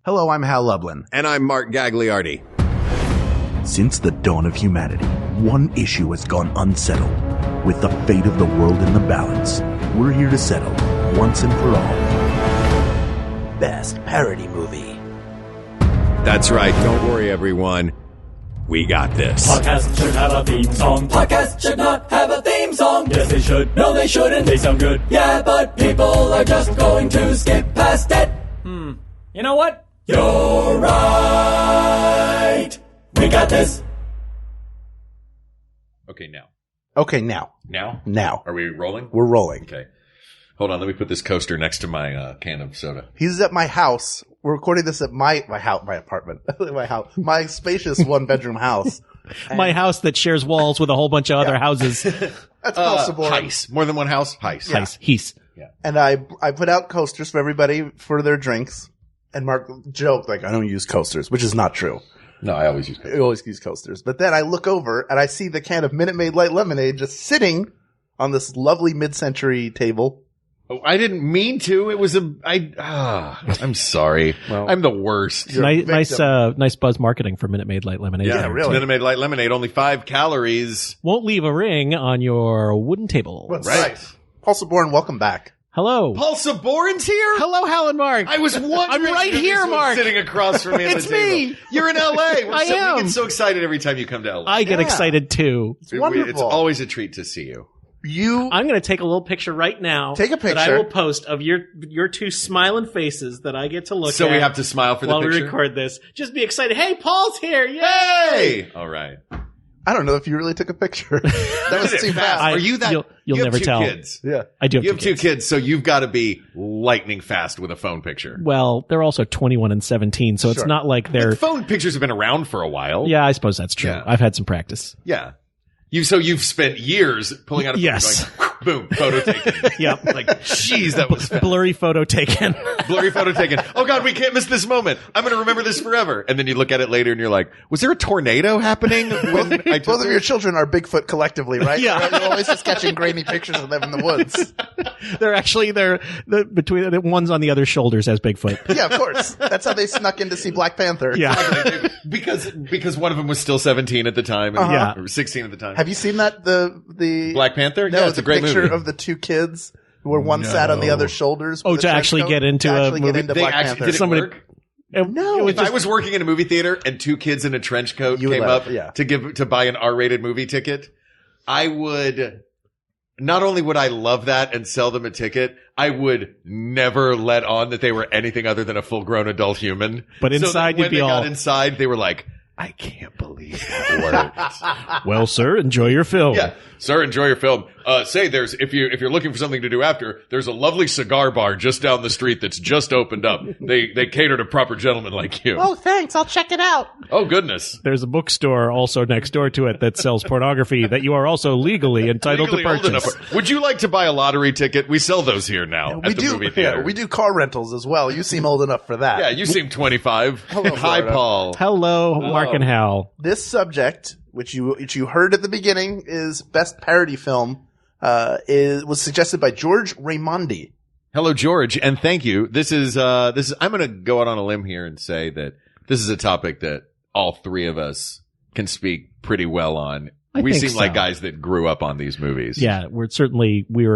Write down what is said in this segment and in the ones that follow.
Hello, I'm Hal Lublin. And I'm Mark Gagliardi. Since the dawn of humanity, one issue has gone unsettled. With the fate of the world in the balance, we're here to settle, once and for all, Best Parody Movie. That's right. Don't worry, everyone. We got this. Podcasts should have a theme song. Podcasts should not have a theme song. Yes, they should. No, they shouldn't. They sound good. Yeah, but people are just going to skip past it. You know what? You're right. We got this. Okay, now. Okay, now. Now? Are we rolling? We're rolling. Okay. Hold on, let me put this coaster next to my can of soda. He's at my house. We're recording this at my apartment. My spacious one-bedroom house. My house that shares walls with a whole bunch of other houses. That's Paul Sabourin. Heis. More than one house? Heis. Yeah. Heis. Yeah. And I put out coasters for everybody for their drinks. And Mark joked, like, I don't use coasters, which is not true. No, I always use coasters. I always use coasters. But then I look over and I see the can of Minute Maid Light Lemonade just sitting on this lovely mid-century table. Oh, I didn't mean to. It was I'm sorry. Well, I'm the worst. Nice buzz marketing for Minute Maid Light Lemonade. Yeah, really. Minute Maid Light Lemonade, only 5 calories. Won't leave a ring on your wooden table. Right. Paul Sabourin, welcome back. Hello. Paul Sabourin's here? Hello, Hal and Mark. I was wondering. I'm right if here, this was Mark. Sitting across from me at It's the table. me. You're in L.A. I am. We get so excited every time you come to L.A. I get excited too. It's wonderful. It's always a treat to see you. I'm going to take a little picture right now. Take a picture. That I will post of your two smiling faces that I get to look at. So we have to smile for the while picture? we record this. Just be excited. Hey, Paul's here. Yay! Hey! All right. I don't know if you really took a picture. That was too fast. Are you that? You'll you have never two tell. Kids. Yeah. I do. You have two kids, so you've got to be lightning fast with a phone picture. Well, they're also 21 and 17, so it's Sure. not like they're. Phone pictures have been around for a while. Yeah, I suppose that's true. Yeah. I've had some practice. Yeah. You've spent years pulling out a phone Yes. going, boom, photo taken. Yep. Like, jeez, that was fast. Blurry photo taken. Blurry photo taken. Oh God, we can't miss this moment. I'm going to remember this forever. And then you look at it later and you're like, was there a tornado happening when I took Both of your children are Bigfoot collectively, right? Yeah. You're always just catching grainy pictures of them in the woods. between the one's on the other shoulders as Bigfoot. Yeah, of course. That's how they snuck in to see Black Panther. Yeah. because one of them was still 17 at the time. And Yeah. or 16 at the time. Have you seen that? The Black Panther? No, Yeah, it's the a great picture movie. of the two kids where one sat on the other's shoulders. Oh, with a to trench actually coat, get into to a actually movie? get into They Black actually Panther. did it Somebody- work? No, If I was working in a movie theater and two kids in a trench coat You would came laugh, up yeah. to buy an R-rated movie ticket, I would, not only would I love that and sell them a ticket, I would never let on that they were anything other than a full-grown adult human. But So that inside you'd when be they all- got inside, they were like, I can't believe that worked. well, sir, enjoy your film. Yeah, sir, enjoy your film. Say if you're looking for something to do after, there's a lovely cigar bar just down the street that's just opened up. They cater to proper gentlemen like you. Oh, thanks. I'll check it out. Oh goodness. There's a bookstore also next door to it that sells pornography that you are also legally entitled Legally to old purchase. enough. Would you like to buy a lottery ticket? We sell those here now We at the do. movie theater. Yeah, we do car rentals as well. You seem old enough for that. Yeah, you seem 25. Hello, Hi, Florida. Paul. Hello, Mark and Hal. This subject, which you heard at the beginning, is best parody film. Was suggested by George Raimondi. Hello, George, and thank you. This is. I'm going to go out on a limb here and say that this is a topic that all three of us can speak pretty well on. We think seem like so. guys that grew up on these movies. Yeah, we're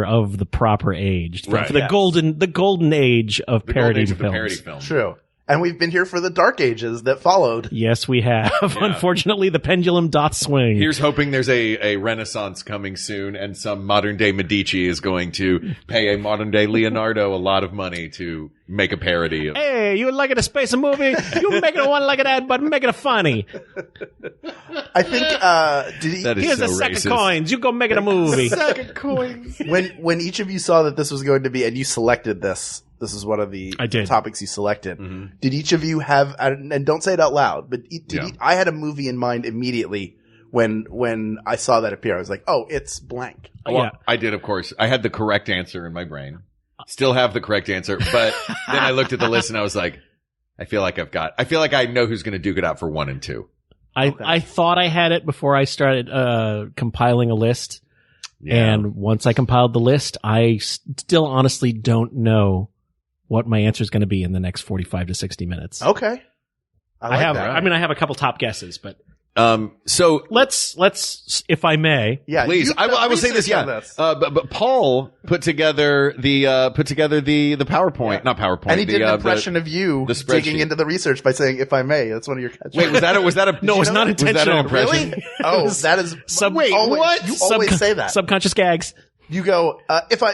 of the proper age. Right. For the golden age of The parody golden age of the films. parody film. True. And we've been here for the dark ages that followed. Yes, we have. Unfortunately, the pendulum doth swing. Here's hoping there's a renaissance coming soon, and some modern day Medici is going to pay a modern day Leonardo a lot of money to make a parody of. Hey, you like it a space movie? You make it one like that, but make it funny. I think That is Here's so a sack racist. of coins. You go make it a movie. Sack of coins. when each of you saw that this was going to be, and you selected this is one of the I did. topics you selected. Did each of you have, and don't say it out loud, but I had a movie in mind immediately when I saw that appear. I was like, oh, it's blank. Well, I did, of course. I had the correct answer in my brain. Still have the correct answer, but then I looked at the list and I was like, I feel like I know who's going to duke it out for 1 and 2. I thought I had it before I started compiling a list. Yeah. And once I compiled the list, I still honestly don't know what my answer is going to be in the next 45 to 60 minutes. Okay. I have that. I have a couple top guesses, but so let's if I may. Yeah, please. I will say this. Yeah. But Paul put together the PowerPoint, not PowerPoint. And he did an impression of you digging into the research by saying, "If I may." That's one of your catchphrases. Wait, was that a? No, it's not intentional. Was that an impression? Really? Oh, that is. Wait, what? You always say that. Subconscious gags. You go,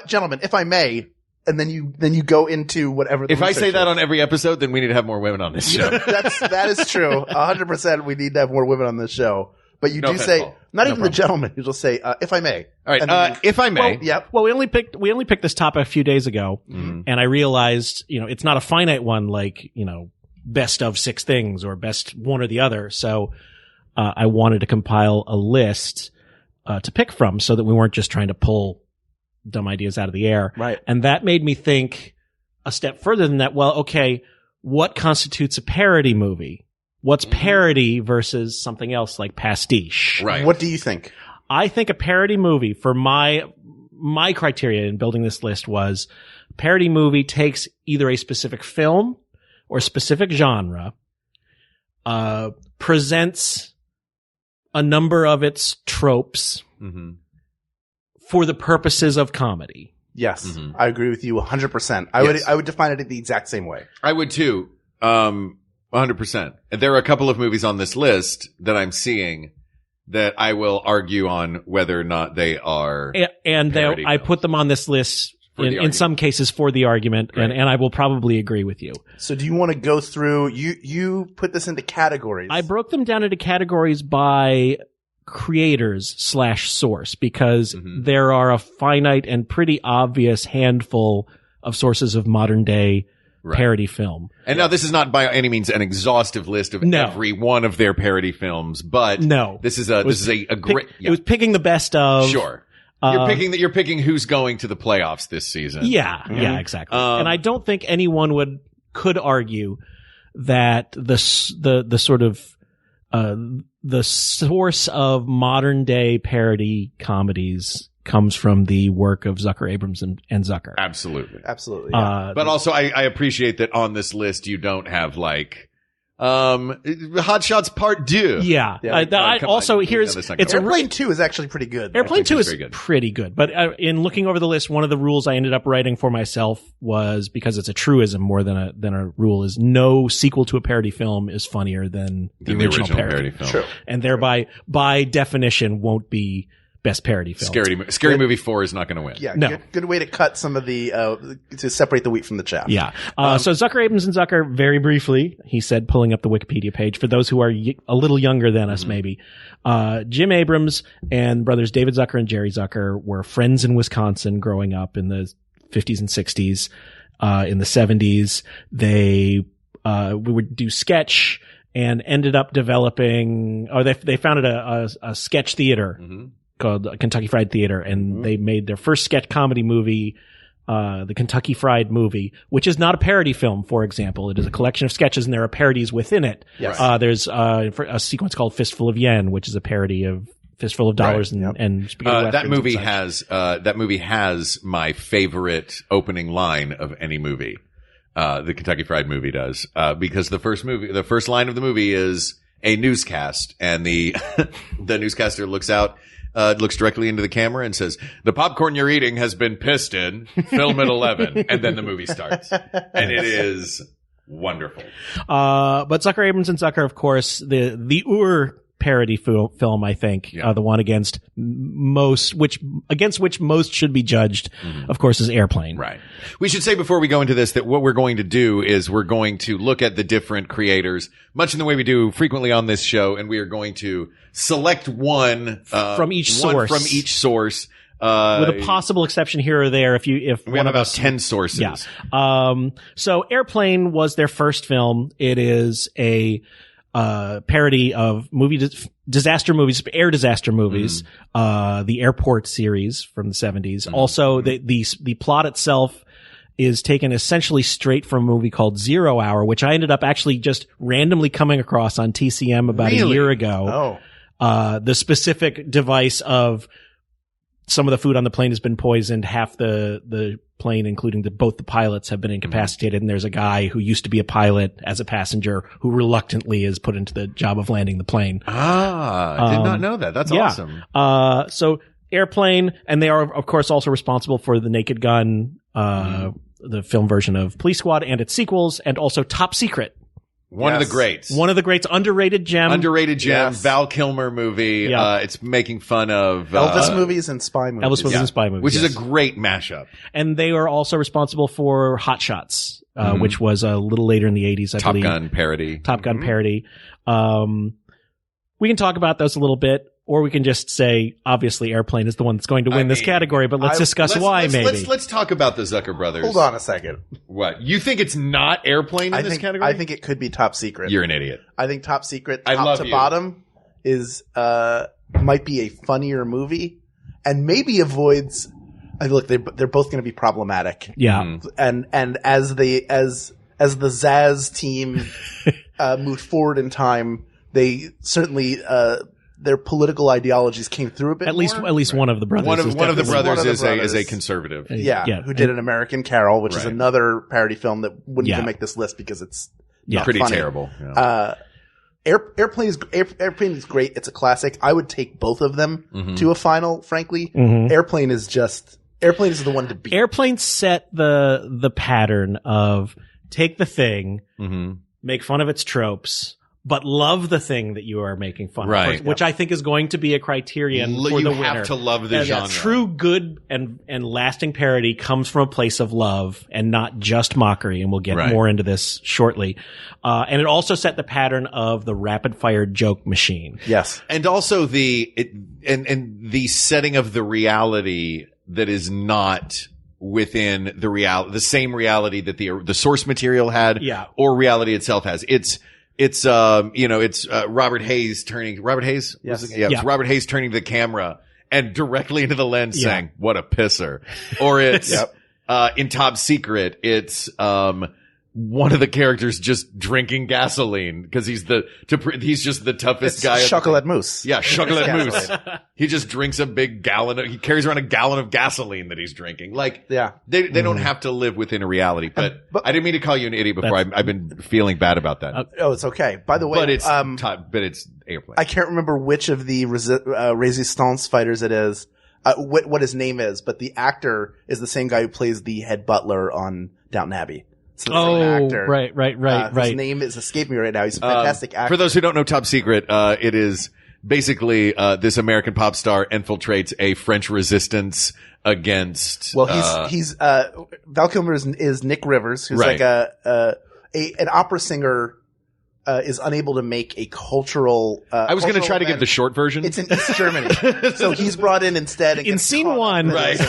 gentlemen, if I may. And then you go into whatever. If I say that on every episode, then we need to have more women on this show. That is true. 100%. We need to have more women on this show. But you do say, not even the gentleman. You just say, if I may. All right. If I may. Well, yep. Well, we only picked this topic a few days ago, and I realized, it's not a finite one like, best of 6 things or best one or the other. So, I wanted to compile a list, to pick from so that we weren't just trying to pull dumb ideas out of the air. Right. And that made me think a step further than that. Well, okay, what constitutes a parody movie? What's parody versus something else like pastiche? Right. What do you think? I think a parody movie, for my criteria in building this list, was parody movie takes either a specific film or specific genre, presents a number of its tropes, for the purposes of comedy. Yes, I agree with you 100%. I would define it the exact same way. I would too, 100%. And there are a couple of movies on this list that I'm seeing that I will argue on whether or not they are. And I put them on this list in some cases for the argument, and I will probably agree with you. So do you want to go through? You put this into categories. I broke them down into categories by creators / source, because there are a finite and pretty obvious handful of sources of modern day parody film. And now this is not by any means an exhaustive list of every one of their parody films, but this is a great. It was picking the best of. Sure. You're picking who's going to the playoffs this season. Yeah, exactly. And I don't think anyone could argue that the sort of the source of modern day parody comedies comes from the work of Zucker, Abrams, and Zucker. Absolutely. Yeah. But also, I appreciate that on this list you don't have Hot Shots Part 2. Yeah. Airplane 2 is actually pretty good. Airplane 2 is pretty good. But in looking over the list, one of the rules I ended up writing for myself was, because it's a truism more than a rule, is no sequel to a parody film is funnier than the original parody film. True. And thereby, by definition, won't be best parody film. Scary Movie 4 is not going to win. Yeah, no. Good way to cut some of the to separate the wheat from the chaff. Yeah. So Zucker, Abrams, and Zucker, very briefly, he said, pulling up the Wikipedia page for those who are a little younger than us, maybe. Jim Abrams and brothers David Zucker and Jerry Zucker were friends in Wisconsin growing up in the 50s and 60s. In the 70s, they would do sketch and ended up developing. They founded a sketch theater called Kentucky Fried Theater, and they made their first sketch comedy movie, the Kentucky Fried Movie, which is not a parody film, for example. It is a collection of sketches, and there are parodies within it. Yes. There's a sequence called Fistful of Yen, which is a parody of Fistful of Dollars and Spaghetti Westerns. That movie has my favorite opening line of any movie. The Kentucky Fried Movie does, because the first line of the movie is a newscast, and the newscaster looks directly into the camera and says, "The popcorn you're eating has been pissed in. Film at 11." And then the movie starts. And it is wonderful. But Zucker, Abrams, and Zucker, of course, the parody film, I think, the one against which most should be judged, of course, is Airplane. Right. We should say before we go into this that what we're going to do is we're going to look at the different creators, much in the way we do frequently on this show, and we are going to select one from each source. With a possible exception here or there, if we have about 10 sources. Yeah. So Airplane was their first film. It is a parody of disaster movies, air disaster movies, the Airport series from the 70s. Also, the plot itself is taken essentially straight from a movie called 0 Hour, which I ended up actually just randomly coming across on TCM about a year ago. The specific device of some of the food on the plane has been poisoned. Half the plane, including both the pilots, have been incapacitated. And there's a guy who used to be a pilot as a passenger who reluctantly is put into the job of landing the plane. I did not know that. That's awesome. So Airplane, and they are, of course, also responsible for The Naked Gun, the film version of Police Squad and its sequels, and also Top Secret. One of the greats. Underrated gem. Yes. Val Kilmer movie. Yeah. It's making fun of Elvis movies and spy movies. Elvis movies and spy movies. Which is a great mashup. And they are also responsible for Hot Shots, which was a little later in the 80s, I believe. Top Gun parody. Top Gun parody. We can talk about those a little bit, or we can just say, obviously, Airplane is the one that's going to win this category, but let's discuss why, maybe. Let's talk about the Zucker brothers. Hold on a second. What? You think it's not Airplane in this category? I think it could be Top Secret. You're an idiot. I think Top Secret, I top love to you. bottom, is might be a funnier movie, and maybe avoids. Look, they're both going to be problematic. Yeah. And as the Zaz team moved forward in time, they certainly their political ideologies came through a bit. At least one of the brothers. One of the brothers is brothers. a conservative. Yeah, who did An American Carol, which is Right. another parody film that wouldn't Yeah. even make this list because it's Pretty funny. terrible. Yeah. Airplane is great. It's a classic. I would take both of them to a final, frankly. Airplane is the one to beat. Airplane set the pattern of take the thing, make fun of its tropes, but love the thing that you are making fun Right. of, which I think is going to be a criterion for You the have winner. to love the And genre. True good and lasting parody comes from a place of love and not just mockery, and we'll get Right. more into this shortly. And it also set the pattern of the rapid fire joke machine. Yes. And also the setting of the reality that is not within the same reality that the source material had, or reality itself has. It's Robert Hayes turning. Robert Hayes? Yes. It's Robert Hayes turning the camera and directly into the lens saying, "What a pisser." Or it's, in Top Secret, it's, one of the characters just drinking gasoline because he's just the toughest guy. Chocolate Mousse. Yeah, chocolate mousse. He just drinks a big he carries around a gallon of gasoline that he's drinking. Like, they don't have to live within a reality. But I didn't mean to call you an idiot before. I've been feeling bad about that. Oh, it's okay. By the way, but it's Airplane. I can't remember which of the Resistance fighters it is, what his name is, but the actor is the same guy who plays the head butler on Downton Abbey. So the same actor. Right. His name is escaping me right now. He's a fantastic actor. For those who don't know Top Secret, it is basically this American pop star infiltrates a French resistance against. Well, he's Val Kilmer is Nick Rivers, who's like an opera singer. Is unable to make a cultural. I was going to try to give the short version. It's in East Germany, so he's brought in instead. In scene one, right?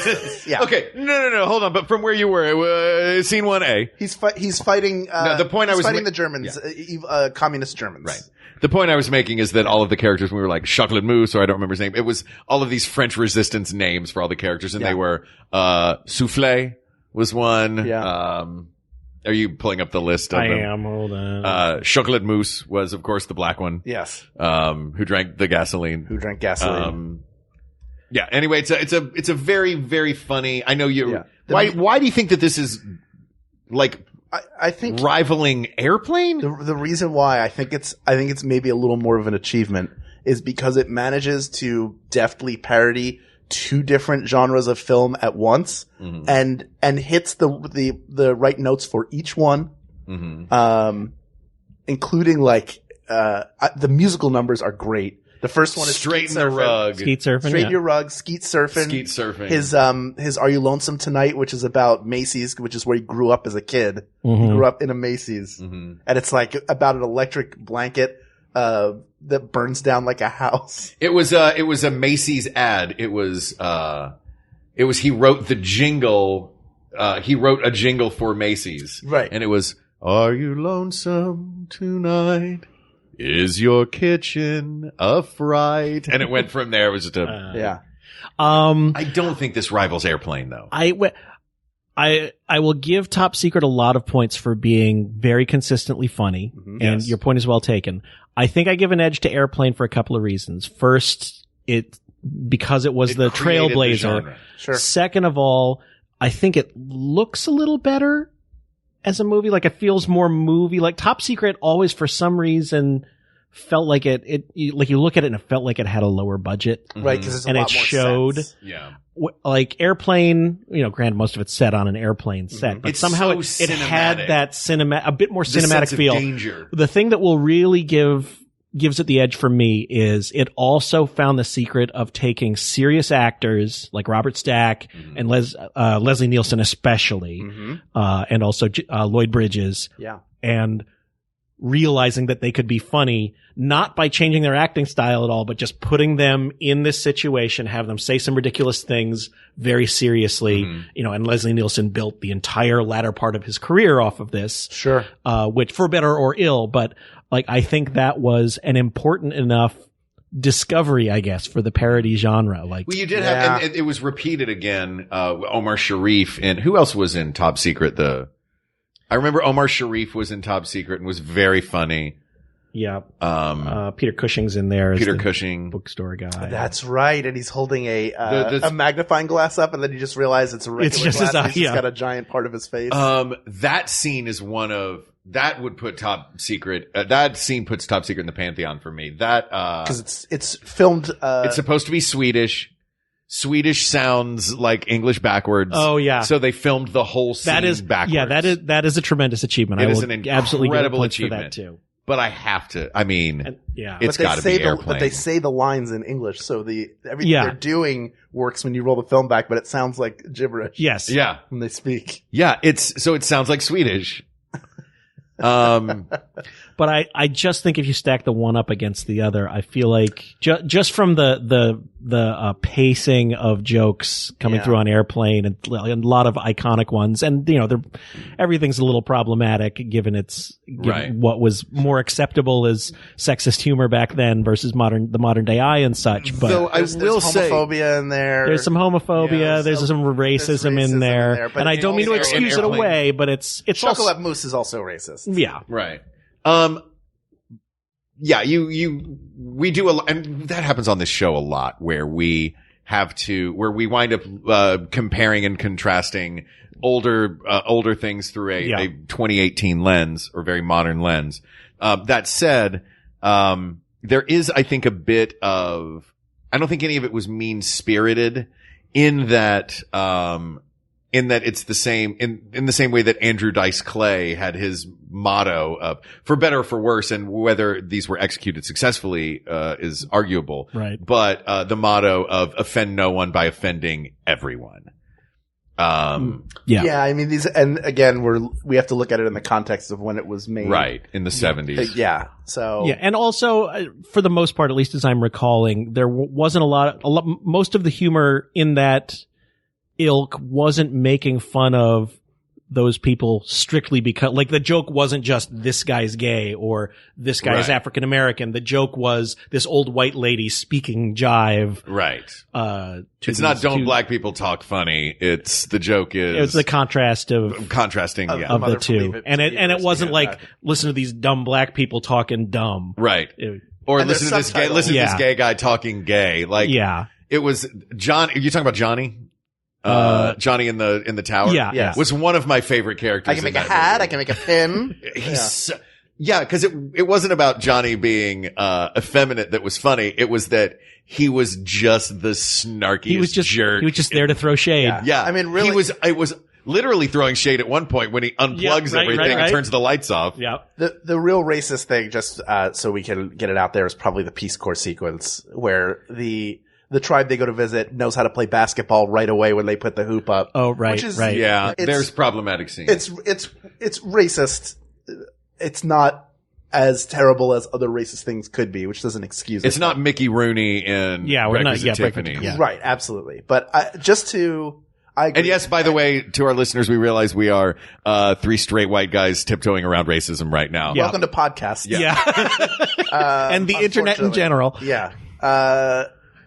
Yeah. Okay. No. Hold on. But from where you were, scene 1A. He's fighting. The point I was fighting the Germans, communist Germans. Right. The point I was making is that all of the characters, we were like Chocolate Mousse, or I don't remember his name. It was all of these French resistance names for all the characters, and they were Soufflé was one. Yeah. Are you pulling up the list of them? I am. Hold on. Chocolate Mousse was, of course, the black one. Yes. Who drank the gasoline. Who drank gasoline. Yeah. Anyway, it's a very, very funny. I know you. Yeah. Why do you think that this is like? I think rivaling Airplane. The reason why I think it's maybe a little more of an achievement is because it manages to deftly parody two different genres of film at once, and hits the right notes for each one, including the musical numbers are great. The first one is Straighten the Rug. Skeet Surfing. Straighten Your Rug, Skeet Surfing. His Are You Lonesome Tonight, which is about Macy's, which is where he grew up as a kid. He grew up in a Macy's. And it's like about an electric blanket that burns down like a house. It was a Macy's ad. It was he wrote the jingle. He wrote a jingle for Macy's. Right. And it was, "Are you lonesome tonight? Is your kitchen a fright?" And it went from there. It was just I don't think this rivals Airplane though. I will give Top Secret a lot of points for being very consistently funny, and your point is well taken. I think I give an edge to Airplane for a couple of reasons. First, because it was the trailblazer. Sure. Second of all, I think it looks a little better as a movie. Like, it feels more movie. Like, Top Secret always, for some reason, felt like like you look at it and it felt like it had a lower budget. Right, because it's a and lot it more showed. sense. Yeah. Like Airplane, granted most of it's set on an airplane set, but It's somehow so it had that a bit more cinematic sense of feel. danger. The thing that will really gives it the edge for me is it also found the secret of taking serious actors like Robert Stack and Leslie Nielsen especially, and also Lloyd Bridges. Yeah. And realizing that they could be funny, not by changing their acting style at all, but just putting them in this situation, have them say some ridiculous things very seriously, and Leslie Nielsen built the entire latter part of his career off of this. Sure. Which, for better or ill, but like, I think that was an important enough discovery, I guess, for the parody genre. Like, well, you did have, and it was repeated again, Omar Sharif, and who else was in Top Secret? I remember Omar Sharif was in Top Secret and was very funny. Yeah. Peter Cushing's in there. Peter Cushing. Bookstore guy. That's right. And he's holding a magnifying glass up, and then you just realize it's a regular It's just glass. his eye, He's just got a giant part of his face. That scene is that would put Top Secret, that scene puts Top Secret in the pantheon for me. Because it's filmed, it's supposed to be Swedish. Swedish sounds like English backwards. Oh yeah. So they filmed the whole scene backwards. Yeah, that is a tremendous achievement. It is an incredible achievement for that too. But I have to. I mean, it's got to be Airplane. But they say the lines in English, so everything they're doing works when you roll the film back. But it sounds like gibberish. Yes. Yeah. When they speak. Yeah. It sounds like Swedish. But I just think if you stack the one up against the other, I feel like just from the pacing of jokes coming through on Airplane and a lot of iconic ones, and everything's a little problematic given what was more acceptable as sexist humor back then versus the modern day eye and such. But though I will say homophobia in there. There's some homophobia. There's some racism in there, and I don't mean to excuse it away, but it's Chocolate Mousse is also racist. Yeah. Right. Yeah, we do and that happens on this show a lot where we wind up, comparing and contrasting older things through a 2018 lens or very modern lens. That said, there is, I think, a bit of, I don't think any of it was mean spirited in that it's the same, in the same way that Andrew Dice Clay had his motto of, for better or for worse, and whether these were executed successfully, is arguable. Right. But, the motto of offend no one by offending everyone. Yeah, I mean, and again, we have to look at it in the context of when it was made. Right. In the 70s. Yeah. So. Yeah. And also, for the most part, at least as I'm recalling, there wasn't a lot, most of the humor in that ilk wasn't making fun of those people strictly because, like, the joke wasn't just this guy's gay or this guy is African American. The joke was this old white lady speaking jive. Right. It's not don't black people talk funny. It's the joke is. It's the contrasting of the two. And it wasn't like, listen to these dumb black people talking dumb. Right. Or listen to this gay guy talking gay. Like, it was John. Are you talking about Johnny? Johnny in the tower. Yeah. Was one of my favorite characters. I can make a hat. Movie. I can make a pin. Cause it wasn't about Johnny being, effeminate that was funny. It was that he was just the snarkiest jerk. He was just there to throw shade. Yeah. I mean, really. I was literally throwing shade at one point when he unplugs everything and turns the lights off. Yeah. The real racist thing, just, so we can get it out there, is probably the Peace Corps sequence where the tribe they go to visit knows how to play basketball right away when they put the hoop up. Oh, right, which is, right. Yeah, there's problematic scenes. It's racist. It's not as terrible as other racist things could be, which doesn't excuse it. It's not Mickey Rooney in Breakfast at Tiffany's. Yeah. Right, absolutely. But I agree. And yes, by the way, to our listeners, we realize we are three straight white guys tiptoeing around racism right now. Yeah. Welcome to podcast. Yeah. And the internet in general. Yeah.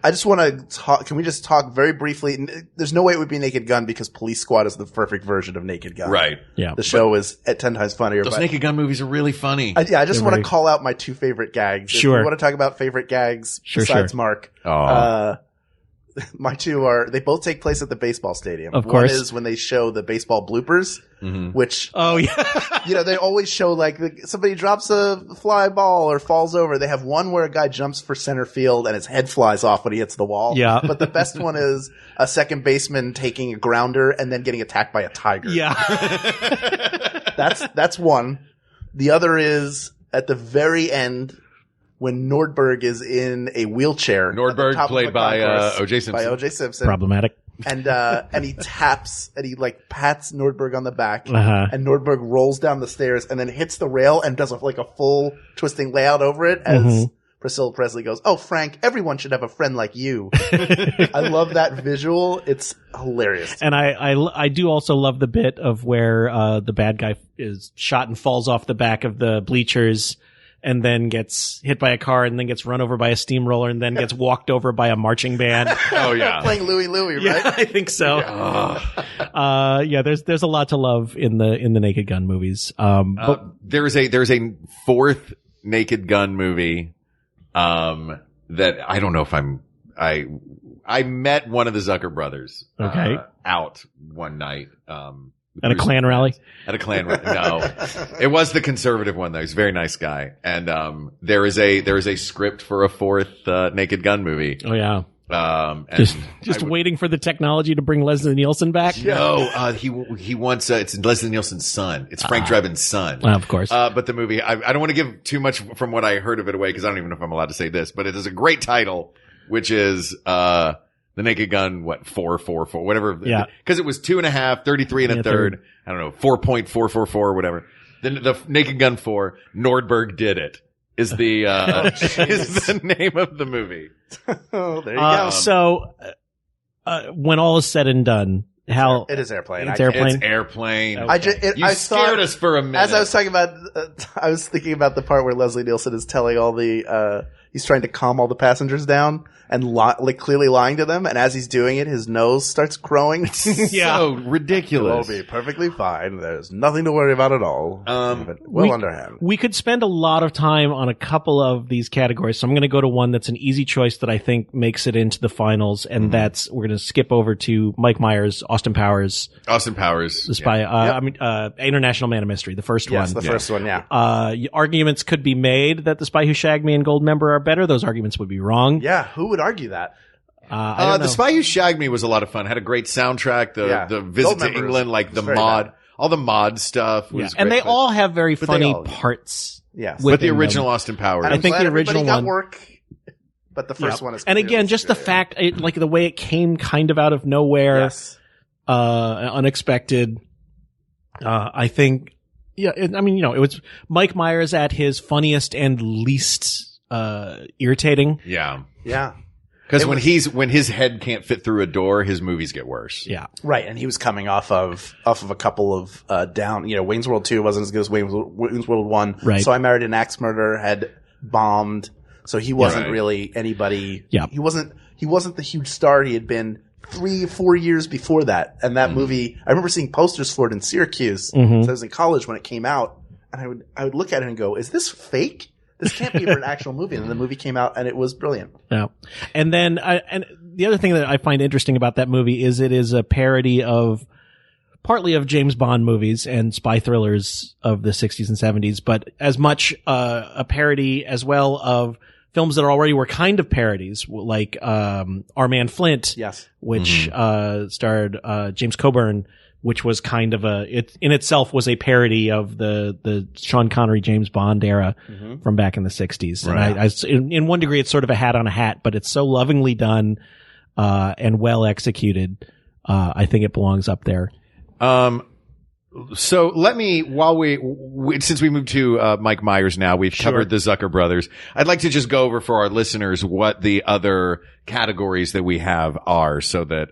I just want to talk. Can we just talk very briefly? There's no way it would be Naked Gun because Police Squad is the perfect version of Naked Gun. Right. Yeah. The show is at 10 times funnier. Those Naked Gun movies are really funny. I just want to call out my two favorite gags. Sure. If you want to talk about favorite gags besides Mark. my two they both take place at the baseball stadium. Of course. One is when they show the baseball bloopers, which, they always show somebody drops a fly ball or falls over. They have one where a guy jumps for center field and his head flies off when he hits the wall. Yeah. But the best one is a second baseman taking a grounder and then getting attacked by a tiger. Yeah. That's one. The other is at the very end, when Nordberg is in a wheelchair. Nordberg, played by O.J. Simpson. By O.J. Simpson. Problematic. And he pats pats Nordberg on the back. Uh-huh. And Nordberg rolls down the stairs and then hits the rail and does a full twisting layout over it as Priscilla Presley goes, "Oh, Frank, everyone should have a friend like you." I love that visual. It's hilarious. And I do also love the bit of where the bad guy is shot and falls off the back of the bleachers and then gets hit by a car and then gets run over by a steamroller and then gets walked over by a marching band. Oh, yeah. Playing Louie Louie, right? Yeah, I think so. Yeah. There's a lot to love in the Naked Gun movies. But there's a fourth Naked Gun movie that I don't know if I met one of the Zucker brothers out one night. At a Klan rally? At a Klan rally. No. It was the conservative one, though. He's a very nice guy. And there is a script for a fourth Naked Gun movie. Oh, yeah. And just waiting for the technology to bring Leslie Nielsen back? No, he wants, it's Leslie Nielsen's son. It's Frank Dreben's son. Of course. But the movie, I don't want to give too much from what I heard of it away because I don't even know if I'm allowed to say this, but it is a great title, which is, The Naked Gun, 444, whatever. Yeah. Cause it was 2.5, 33 and a third. I don't know, 4.444, whatever. Then the Naked Gun 4, Nordberg Did It is the, is the name of the movie. Oh, there you go. So, when all is said and done, Hal. It is Airplane. It's Airplane. It's Airplane. Okay. You scared us for a minute. As I was talking about, I was thinking about the part where Leslie Nielsen is telling all the, he's trying to calm all the passengers down and clearly lying to them. And as he's doing it, his nose starts growing. So ridiculous. It'll be perfectly fine. There's nothing to worry about at all. Underhand. We could spend a lot of time on a couple of these categories. So I'm going to go to one that's an easy choice that I think makes it into the finals. And that's, we're going to skip over to Mike Myers, Austin Powers. The Spy, International Man of Mystery, the first one. Yes, the first one, yeah. Arguments could be made that The Spy Who Shagged Me and Goldmember are better. Those arguments would be wrong. Yeah, who would argue that? The Spy Who Shagged Me was a lot of fun. Had a great soundtrack. The visit to England, the mod, all the mod stuff was great. And they all have very funny parts. Yes. But the original Austin Powers. I think the original one. Got work, but the first one is. And again, just the fact, the way it came kind of out of nowhere, unexpected. I think, it was Mike Myers at his funniest and least irritating. Yeah. Yeah. Because when his head can't fit through a door, his movies get worse. Yeah. Right. And he was coming off of a couple of down, Wayne's World 2 wasn't as good as Wayne's World 1. Right. So I Married an Axe Murderer had bombed. So he wasn't really anybody. Yeah. He wasn't the huge star he had been 3-4 years before that. And that movie, I remember seeing posters for it in Syracuse. So I was in college when it came out, and I would look at it and go, "Is this fake? This can't be an actual movie." And the movie came out, and it was brilliant. Yeah. And then, and the other thing that I find interesting about that movie is it is a parody partly of James Bond movies and spy thrillers of the 60s and 70s, but as much a parody as well of films that already were kind of parodies, like Our Man Flint, which starred James Coburn, which was kind of it in itself was a parody of the Sean Connery James Bond era from back in the 60s. Right. And in one degree, it's sort of a hat on a hat, but it's so lovingly done and well executed. I think it belongs up there. So let me, since we moved to Mike Myers now, we've covered the Zucker brothers. I'd like to just go over for our listeners what the other categories that we have are, so that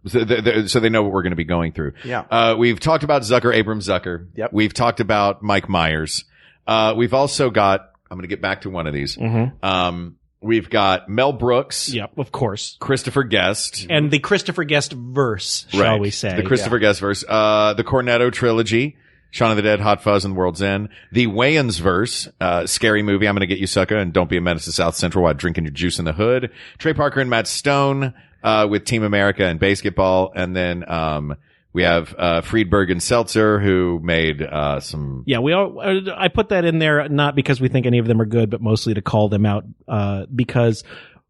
so they know what we're going to be going through. Yeah. We've talked about Abrams Zucker. Yep. We've talked about Mike Myers. We've also got, I'm going to get back to one of these. We've got Mel Brooks. Yep, of course. Christopher Guest. And the Christopher Guest verse, shall we say. The Christopher Guest verse. The Cornetto trilogy. Shaun of the Dead, Hot Fuzz, and World's End. The Wayans verse. Scary Movie, I'm Gonna Get You Sucker, and Don't Be a Menace to South Central while drinking your juice in the hood. Trey Parker and Matt Stone. with Team America and basketball. And then, we have, Friedberg and Seltzer who made, some. Yeah, I put that in there not because we think any of them are good, but mostly to call them out, because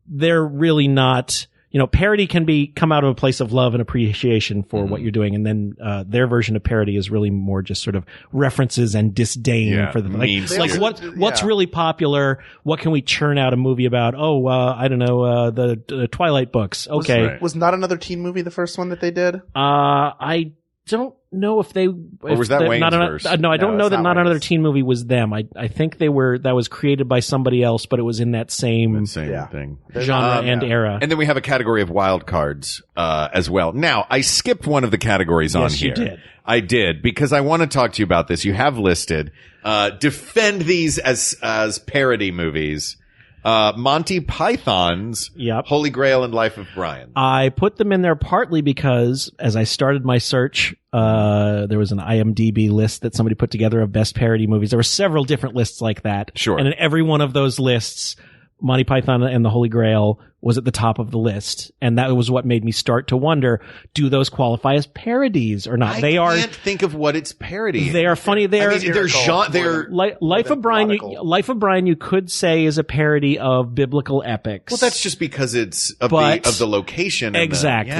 they're really not, parody can come out of a place of love and appreciation for what you're doing. And then, their version of parody is really more just sort of references and disdain for the, what's really popular? What can we churn out a movie about? Oh, I don't know, the Twilight books. Okay. Was Not Another Teen Movie the first one that they did? I don't know if they, or was that Wayne's first? No, I don't know that Not Another Teen Movie was them. I think that was created by somebody else, but it was in that same thing. Genre and era. And then we have a category of wild cards, as well. Now, I skipped one of the categories on here. Yes, you did. I did, because I want to talk to you about this. You have listed, defend these as parody movies. Monty Python's Holy Grail and Life of Brian. I put them in there partly because as I started my search, there was an IMDb list that somebody put together of best parody movies. There were several different lists like that. Sure. And in every one of those lists, Monty Python and the Holy Grail was at the top of the list. And that was what made me start to wonder, do those qualify as parodies or not? I can't think of what it's parodying. They are funny. They're Life of Brian, you could say is a parody of biblical epics. Well, that's just because it's of the location. Exactly.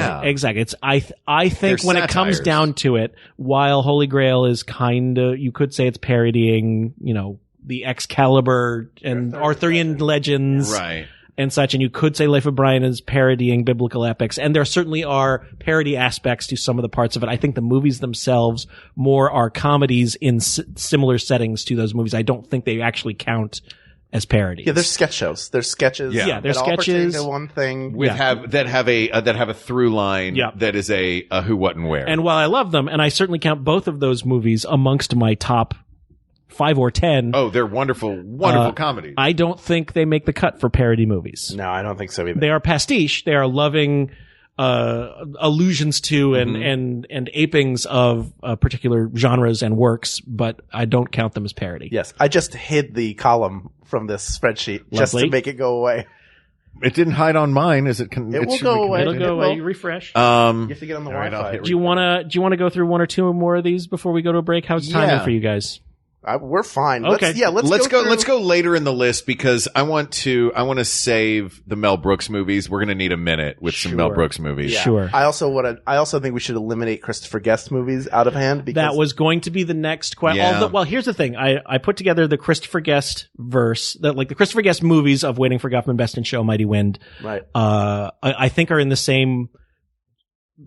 It's, I think when it comes down to it, while Holy Grail is you could say it's parodying, the Excalibur and Arthurian legends. Right. And such, and you could say Life of Brian is parodying biblical epics, and there certainly are parody aspects to some of the parts of it. I think the movies themselves more are comedies in similar settings to those movies. I don't think they actually count as parodies. Yeah, they're sketch shows. They're sketches. Yeah, they're sketches. All to one thing. That have a through line. That is a who, what, and where. And while I love them, and I certainly count both of those movies amongst my top 5 or 10. Oh, they're wonderful comedies. I don't think they make the cut for parody movies. No, I don't think so either. They are pastiche. They are loving allusions to and apings of particular genres and works, but I don't count them as parody. Yes, I just hid the column from this spreadsheet just to make it go away. It didn't hide on mine. It will go away. It'll go away. You refresh. You have to get on the Wi-Fi. Do you want to go through one or two more of these before we go to a break? How's timing for you guys? We're fine. Okay. Let's go. Let's go later in the list because I want to save the Mel Brooks movies. We're going to need a minute with some Mel Brooks movies. Yeah. Sure. I also think we should eliminate Christopher Guest movies out of hand because that was going to be the next question. Yeah. Well, here's the thing. I put together the Christopher Guest verse, the Christopher Guest movies of Waiting for Guffman, Best in Show, Mighty Wind. Right. I think are in the same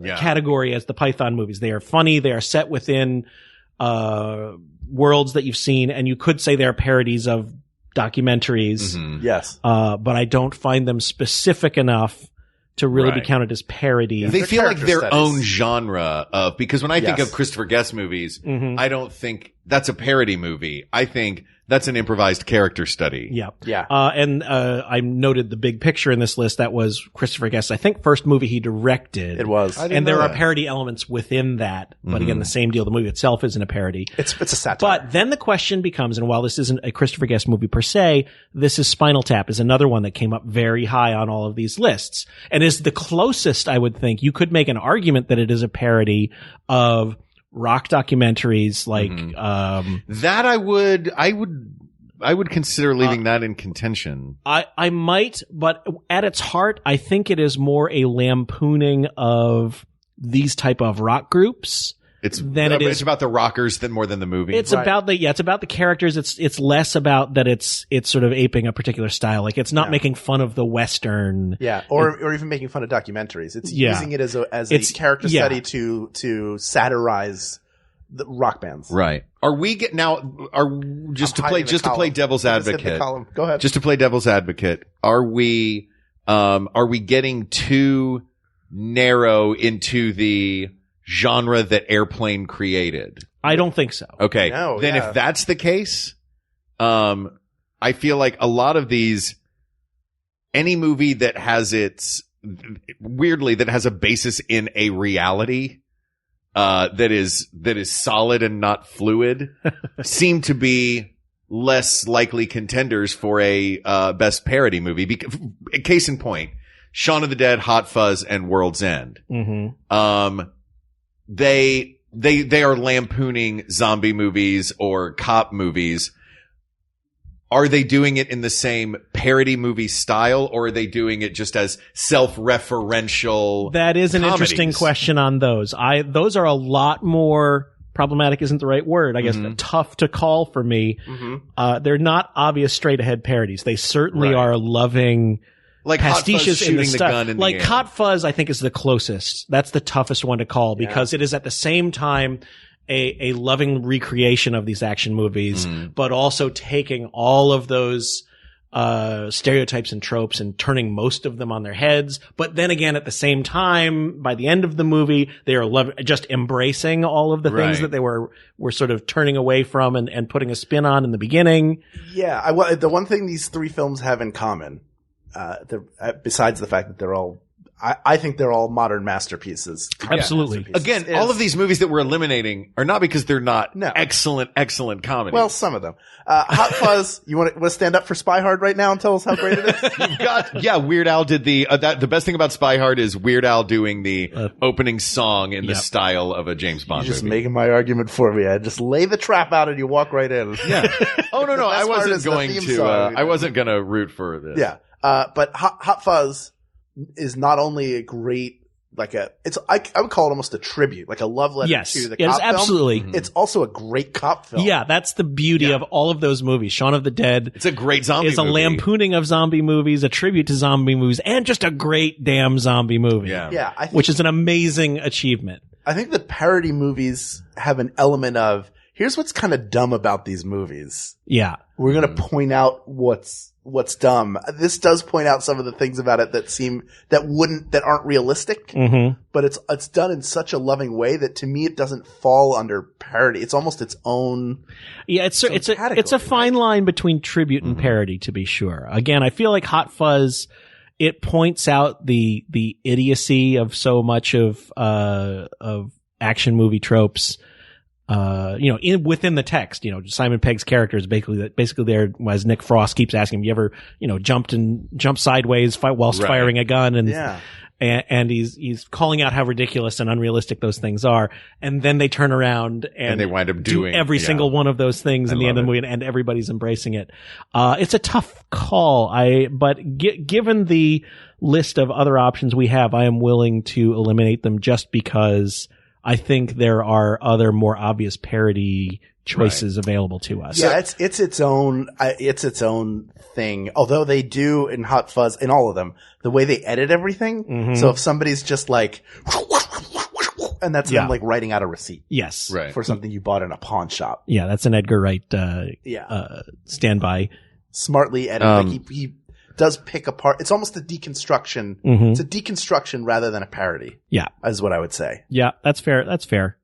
category as the Python movies. They are funny. They are set within worlds that you've seen, and you could say they're parodies of documentaries. Mm-hmm. Yes. But I don't find them specific enough to really be counted as parodies. They feel like their own genre of, because when I think of Christopher Guest movies, I don't think that's a parody movie. I think that's an improvised character study. Yeah. Yeah. And I noted the big picture in this list. That was Christopher Guest's, I think, first movie he directed. It was. And there are parody elements within that. But again, the same deal. The movie itself isn't a parody. It's a satire. But then the question becomes, and while this isn't a Christopher Guest movie per se, this is Spinal Tap is another one that came up very high on all of these lists. And is the closest, I would think, you could make an argument that it is a parody of rock documentaries like that I would consider leaving that in contention. I might, but at its heart I think it is more a lampooning of these type of rock groups. It's about the rockers more than the movie. It's about the characters. It's less about that it's sort of aping a particular style. Like it's not making fun of the Western. Yeah. Or even making fun of documentaries. It's using it as a character study to satirize the rock bands. Right. Are we just to play devil's advocate? Go ahead. Just to play devil's advocate, are we getting too narrow into the genre that Airplane created? I don't think so. Okay. If that's the case, I feel like a lot of these, any movie that has that has a basis in a reality, that is solid and not fluid, seem to be less likely contenders for a best parody movie. Case in point, Shaun of the Dead, Hot Fuzz, and World's End. Mm-hmm. They are lampooning zombie movies or cop movies. Are they doing it in the same parody movie style, or are they doing it just as self-referential? That is an comedies? interesting question on those. Those are a lot more problematic isn't the right word. I guess tough to call for me. Mm-hmm. They're not obvious straight ahead parodies. They certainly are loving like pastiches shooting in the gun in like the air. Hot Fuzz, I think, is the closest. That's the toughest one to call because it is at the same time a loving recreation of these action movies, but also taking all of those stereotypes and tropes and turning most of them on their heads. But then again, at the same time, by the end of the movie, they are just embracing all of the things that they were sort of turning away from and putting a spin on in the beginning. Yeah. The one thing these three films have in common, besides the fact that they're all, I think they're all modern masterpieces. Absolutely. Again, all of these movies that we're eliminating are not because they're not excellent comedies. Well, some of them. Hot Fuzz, you want to stand up for Spy Hard right now and tell us how great it is? You've got, Weird Al did the best thing about Spy Hard is Weird Al doing the opening song in the style of a James Bond You're just movie. making my argument for me. I just lay the trap out and you walk right in. Yeah. Oh, no, I wasn't I wasn't going to root for this. Yeah. But Hot Fuzz is not only a great, I would call it almost a tribute, like a love letter to the cop film. Absolutely. It's also a great cop film. Yeah, that's the beauty of all of those movies. Shaun of the Dead. It's a great zombie movie. It's a lampooning of zombie movies, a tribute to zombie movies, and just a great damn zombie movie. Yeah. I think, which is an amazing achievement. I think the parody movies have an element of, here's what's kind of dumb about these movies. Yeah. We're going to point out what's dumb. This does point out some of the things about it that aren't realistic, but it's done in such a loving way that to me it doesn't fall under parody. It's almost its own. Yeah, it's a fine line between tribute and parody, to be sure. Again, I feel like Hot Fuzz, it points out the idiocy of so much of action movie tropes. Within the text, Simon Pegg's character is basically there as Nick Frost keeps asking him, you ever, jumped sideways whilst firing a gun? And he's calling out how ridiculous and unrealistic those things are. And then they turn around and they wind up doing every single one of those things in the end of the movie, and everybody's embracing it. It's a tough call. But given the list of other options we have, I am willing to eliminate them just because I think there are other more obvious parody choices available to us. Yeah, it's its own thing. Although they do in Hot Fuzz, in all of them, the way they edit everything. So if somebody's just like, and that's them like writing out a receipt. Yes. Right. For something you bought in a pawn shop. Yeah, that's an Edgar Wright, standby. Smartly edited. Like he does pick apart. It's almost a deconstruction. It's a deconstruction rather than a parody. Yeah. Is what I would say. Yeah, that's fair.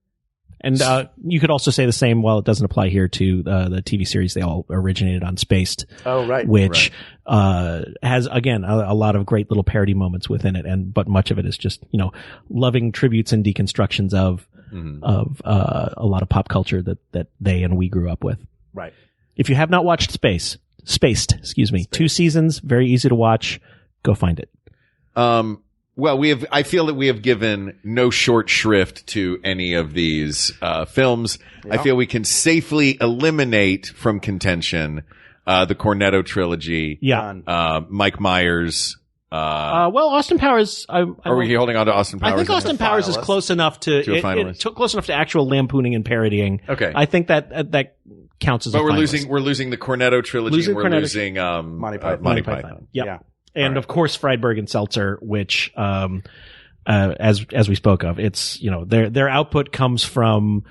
And you could also say the same, while it doesn't apply here, to the TV series they all originated on, Spaced. Oh, right. Which has, again, a lot of great little parody moments within it, but much of it is just, loving tributes and deconstructions of a lot of pop culture that they and we grew up with. Right. If you have not watched Spaced, 2 seasons, very easy to watch. Go find it. Well, I feel that we have given no short shrift to any of these films. Yeah. I feel we can safely eliminate from contention the Cornetto trilogy. Yeah. Mike Myers. Well, Austin Powers. Are we holding on to Austin Powers? I think Austin Powers is close enough to a finalist. Close enough to actual lampooning and parodying. Okay. I think that counts as a finalist. But we're losing the Cornetto trilogy. We're losing Monty Python. Monty Python. Yep. Yeah. And of course, Friedberg and Seltzer, which, as we spoke of, it's, their output comes from,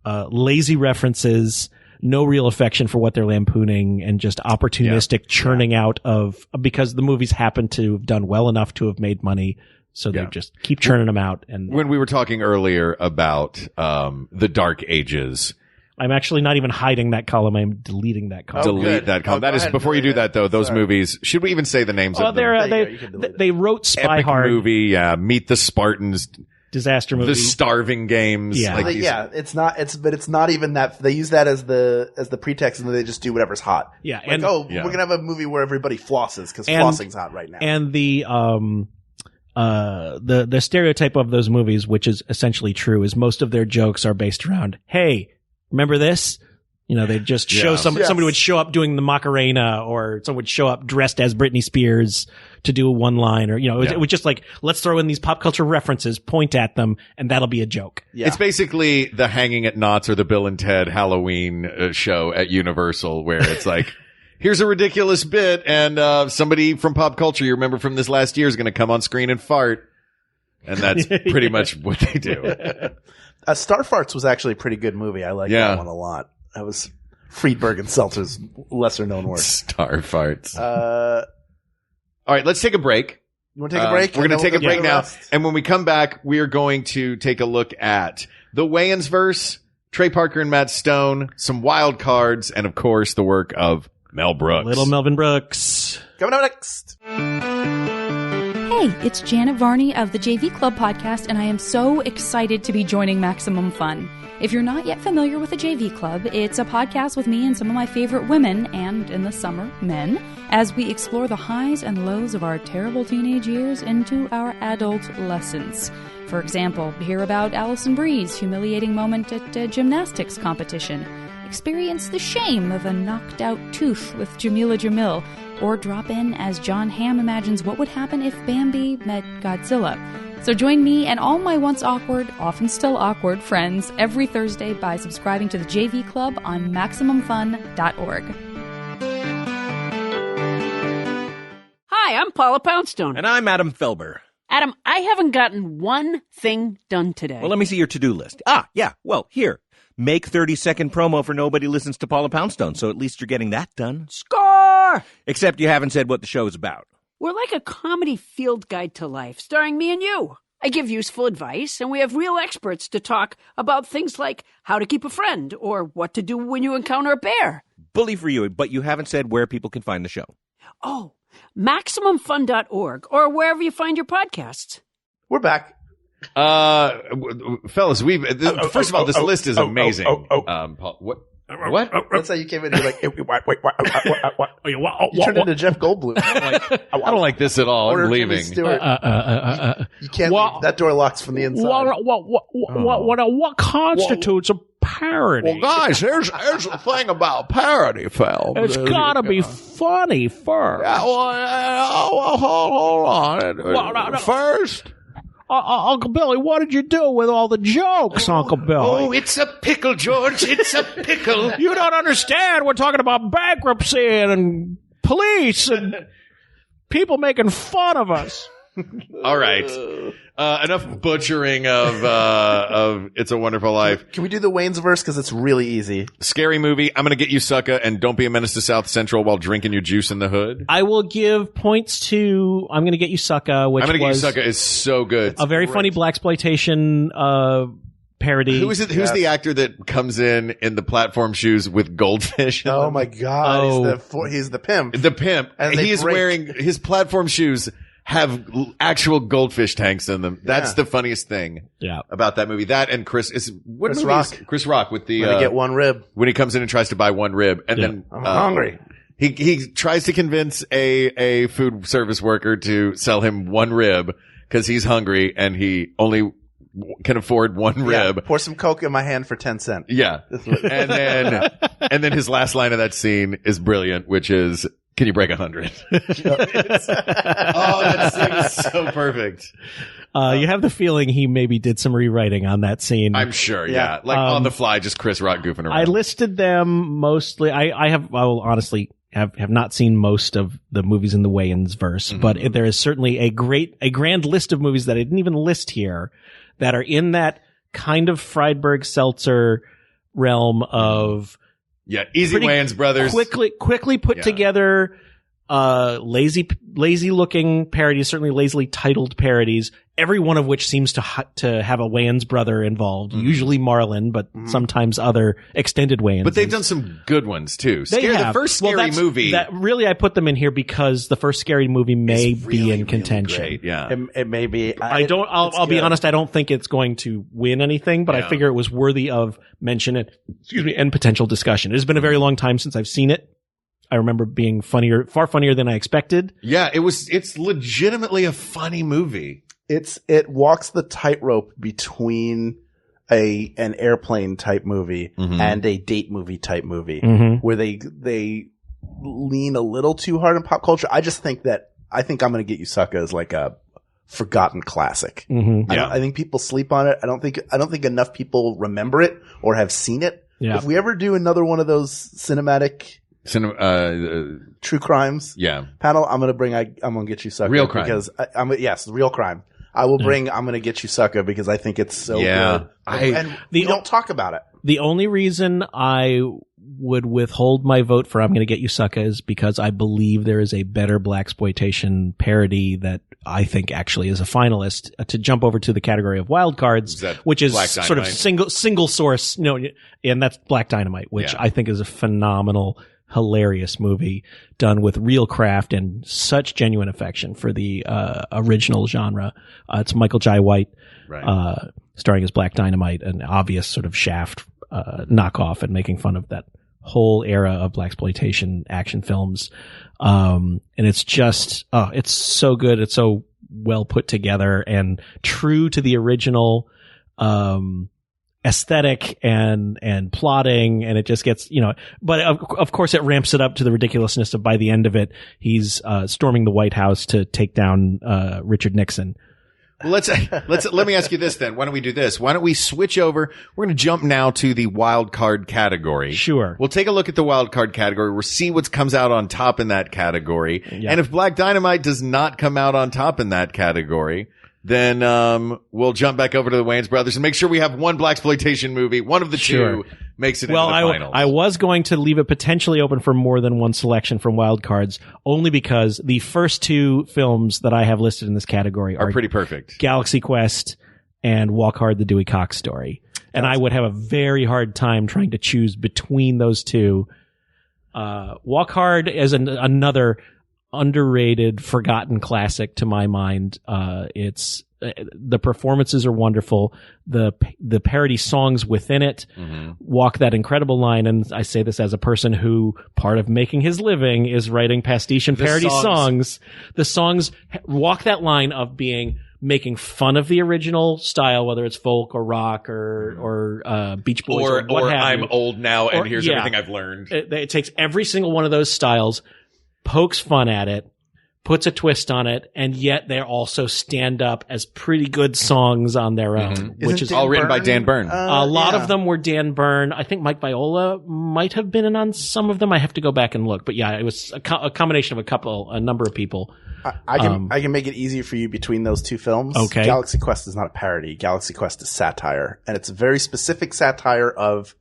lazy references, no real affection for what they're lampooning, and just opportunistic churning out of, because the movies happen to have done well enough to have made money. So they just keep churning them out. And when we were talking earlier about, the Dark Ages, I'm actually not even hiding that column. I'm deleting that column. Delete that column. That is, before you do that though, those movies, should we even say the names of them? They wrote Spy Epic Hard. movie, Meet the Spartans. Disaster movie. The Starving Games. Yeah. It's not even that. They use that as the pretext, and then they just do whatever's hot. Yeah. We're gonna have a movie where everybody flosses, because flossing's hot right now. And the, the stereotype of those movies, which is essentially true, is most of their jokes are based around, hey, remember this? You know, they'd just show somebody would show up doing the Macarena, or someone would show up dressed as Britney Spears to do a one line, or, you know, it was just like, let's throw in these pop culture references, point at them, and that'll be a joke. Yeah. It's basically the Hanging at Knott's or the Bill and Ted Halloween show at Universal, where it's like, here's a ridiculous bit, and somebody from pop culture you remember from this last year is going to come on screen and fart. And that's pretty much what they do. Star Farts was actually a pretty good movie. I like that one a lot. That was Friedberg and Seltzer's lesser known work. Star Farts. All right, let's take a break. You want to take a break? We're going to take a break now. And when we come back, we are going to take a look at the Wayans-verse, Trey Parker and Matt Stone, some wild cards, and of course the work of Mel Brooks. Little Melvin Brooks. Coming up next. Hey, it's Janet Varney of the JV Club podcast, and I am so excited to be joining Maximum Fun. If you're not yet familiar with the JV Club, it's a podcast with me and some of my favorite women, and in the summer, men, as we explore the highs and lows of our terrible teenage years into our adult lessons. For example, hear about Allison Bree's humiliating moment at a gymnastics competition. Experience the shame of a knocked-out tooth with Jamila Jamil, or drop in as John Hamm imagines what would happen if Bambi met Godzilla. So join me and all my once awkward, often still awkward friends every Thursday by subscribing to the JV Club on MaximumFun.org. Hi, I'm Paula Poundstone. And I'm Adam Felber. Adam, I haven't gotten one thing done today. Well, let me see your to-do list. Well, here. Make 30-second promo for Nobody Listens to Paula Poundstone, so at least you're getting that done. Score! Except you haven't said what the show's about. We're like a comedy field guide to life, starring me and you. I give useful advice, and we have real experts to talk about things like how to keep a friend or what to do when you encounter a bear. Bully for you, but you haven't said where people can find the show. Oh, MaximumFun.org or wherever you find your podcasts. We're back. Fellas, first of all, this list is amazing. Paul, what? That's how you came in. You're like, what? You turned into Jeff Goldblum. I don't like this at all. I'm leaving. You can't leave. That door locks from the inside. What constitutes a parody? Well, guys, here's the thing about parody, Phil. It's got to be funny first. Yeah, well, hold on. First... Uncle Billy, what did you do with all the jokes, Uncle Billy? Oh, it's a pickle, George. It's a pickle. You don't understand. We're talking about bankruptcy and police and people making fun of us. All right. Enough butchering of It's a Wonderful Life. Can we do the Wayans-verse? Because it's really easy. Scary movie. I'm going to get you, sucka, and don't be a menace to South Central while drinking your juice in the hood. I will give points to I'm going to get you, sucka, which I'm going to get you, sucka is so good. A very funny blaxploitation parody. Who's the actor that comes in the platform shoes with goldfish? Oh my God. He's the pimp. The pimp. And he's wearing his platform shoes have actual goldfish tanks in them. That's the funniest thing about that movie. That and Chris Rock. Chris Rock with the get one rib. When he comes in and tries to buy one rib and then I'm hungry. He tries to convince a food service worker to sell him one rib because he's hungry and he only can afford one rib. Pour some Coke in my hand for 10 cents. Yeah. and then his last line of that scene is brilliant, which is, can you break 100? That scene is so perfect. You have the feeling he maybe did some rewriting on that scene. I'm sure, yeah. Like on the fly, just Chris Rock goofing around. I listed them mostly. I will honestly have not seen most of the movies in the Wayans-verse, but there is certainly a grand list of movies that I didn't even list here that are in that kind of Friedberg-Seltzer realm of easy Wayans brothers. Quickly put together, lazy looking parodies, certainly lazily titled parodies, every one of which seems to have a Wayans brother involved, usually Marlon, but sometimes other extended Wayans. But they've done some good ones too. The first Scary movie. Really, I put them in here because the first Scary movie may be in contention. Really great, yeah. It may be. I'll be honest, I don't think it's going to win anything, but I figure it was worthy of mention and potential discussion. It has been a very long time since I've seen it. I remember being far funnier than I expected. Yeah, it's legitimately a funny movie. It walks the tightrope between an airplane type movie and a date movie type movie where they lean a little too hard in pop culture. I think I'm Gonna Get You Sucker is like a forgotten classic. I think people sleep on it. I don't think enough people remember it or have seen it. Yeah. If we ever do another one of those cinematic true crimes panel, I'm Gonna Get You Sucker. Real crime. Because real crime. I will bring I'm Gonna Get You Sucker because I think it's so good. And we don't talk about it. The only reason I would withhold my vote for I'm Gonna Get You Sucker is because I believe there is a better blaxploitation parody that I think actually is a finalist to jump over to the category of wild cards, which is sort of single source, and that's Black Dynamite, which I think is a phenomenal, hilarious movie done with real craft and such genuine affection for the original genre. It's Michael Jai White starring as Black Dynamite, an obvious sort of Shaft knockoff and making fun of that whole era of blaxploitation action films. And it's just, it's so good. It's so well put together and true to the original, aesthetic and plotting. And it just gets, but of course it ramps it up to the ridiculousness of by the end of it, he's, storming the White House to take down, Richard Nixon. Well, let me ask you this then. Why don't we do this? Why don't we switch over? We're going to jump now to the wild card category. Sure. We'll take a look at the wild card category. We'll see what comes out on top in that category. Yep. And if Black Dynamite does not come out on top in that category, then we'll jump back over to the Wayans brothers and make sure we have one blaxploitation movie. One of the two makes it into the finals. I was going to leave it potentially open for more than one selection from wild cards, only because the first two films that I have listed in this category are pretty perfect. Galaxy Quest and Walk Hard: The Dewey Cox Story. And I would have a very hard time trying to choose between those two. Walk Hard is another underrated, forgotten classic to my mind. It's the performances are wonderful. The parody songs within it walk that incredible line. And I say this as a person who part of making his living is writing pastiche and parody songs. The songs walk that line of making fun of the original style, whether it's folk or rock or Beach Boys or what have I'm you. Old now and here's everything I've learned. It takes every single one of those styles, pokes fun at it, puts a twist on it, and yet they also stand up as pretty good songs on their own, which is all written by Dan Byrne. A lot of them were Dan Byrne. I think Mike Viola might have been in on some of them. I have to go back and look, but yeah, it was a combination of a number of people. I can make it easier for you between those two films. Okay. Galaxy Quest is not a parody. Galaxy Quest is satire, and it's a very specific satire of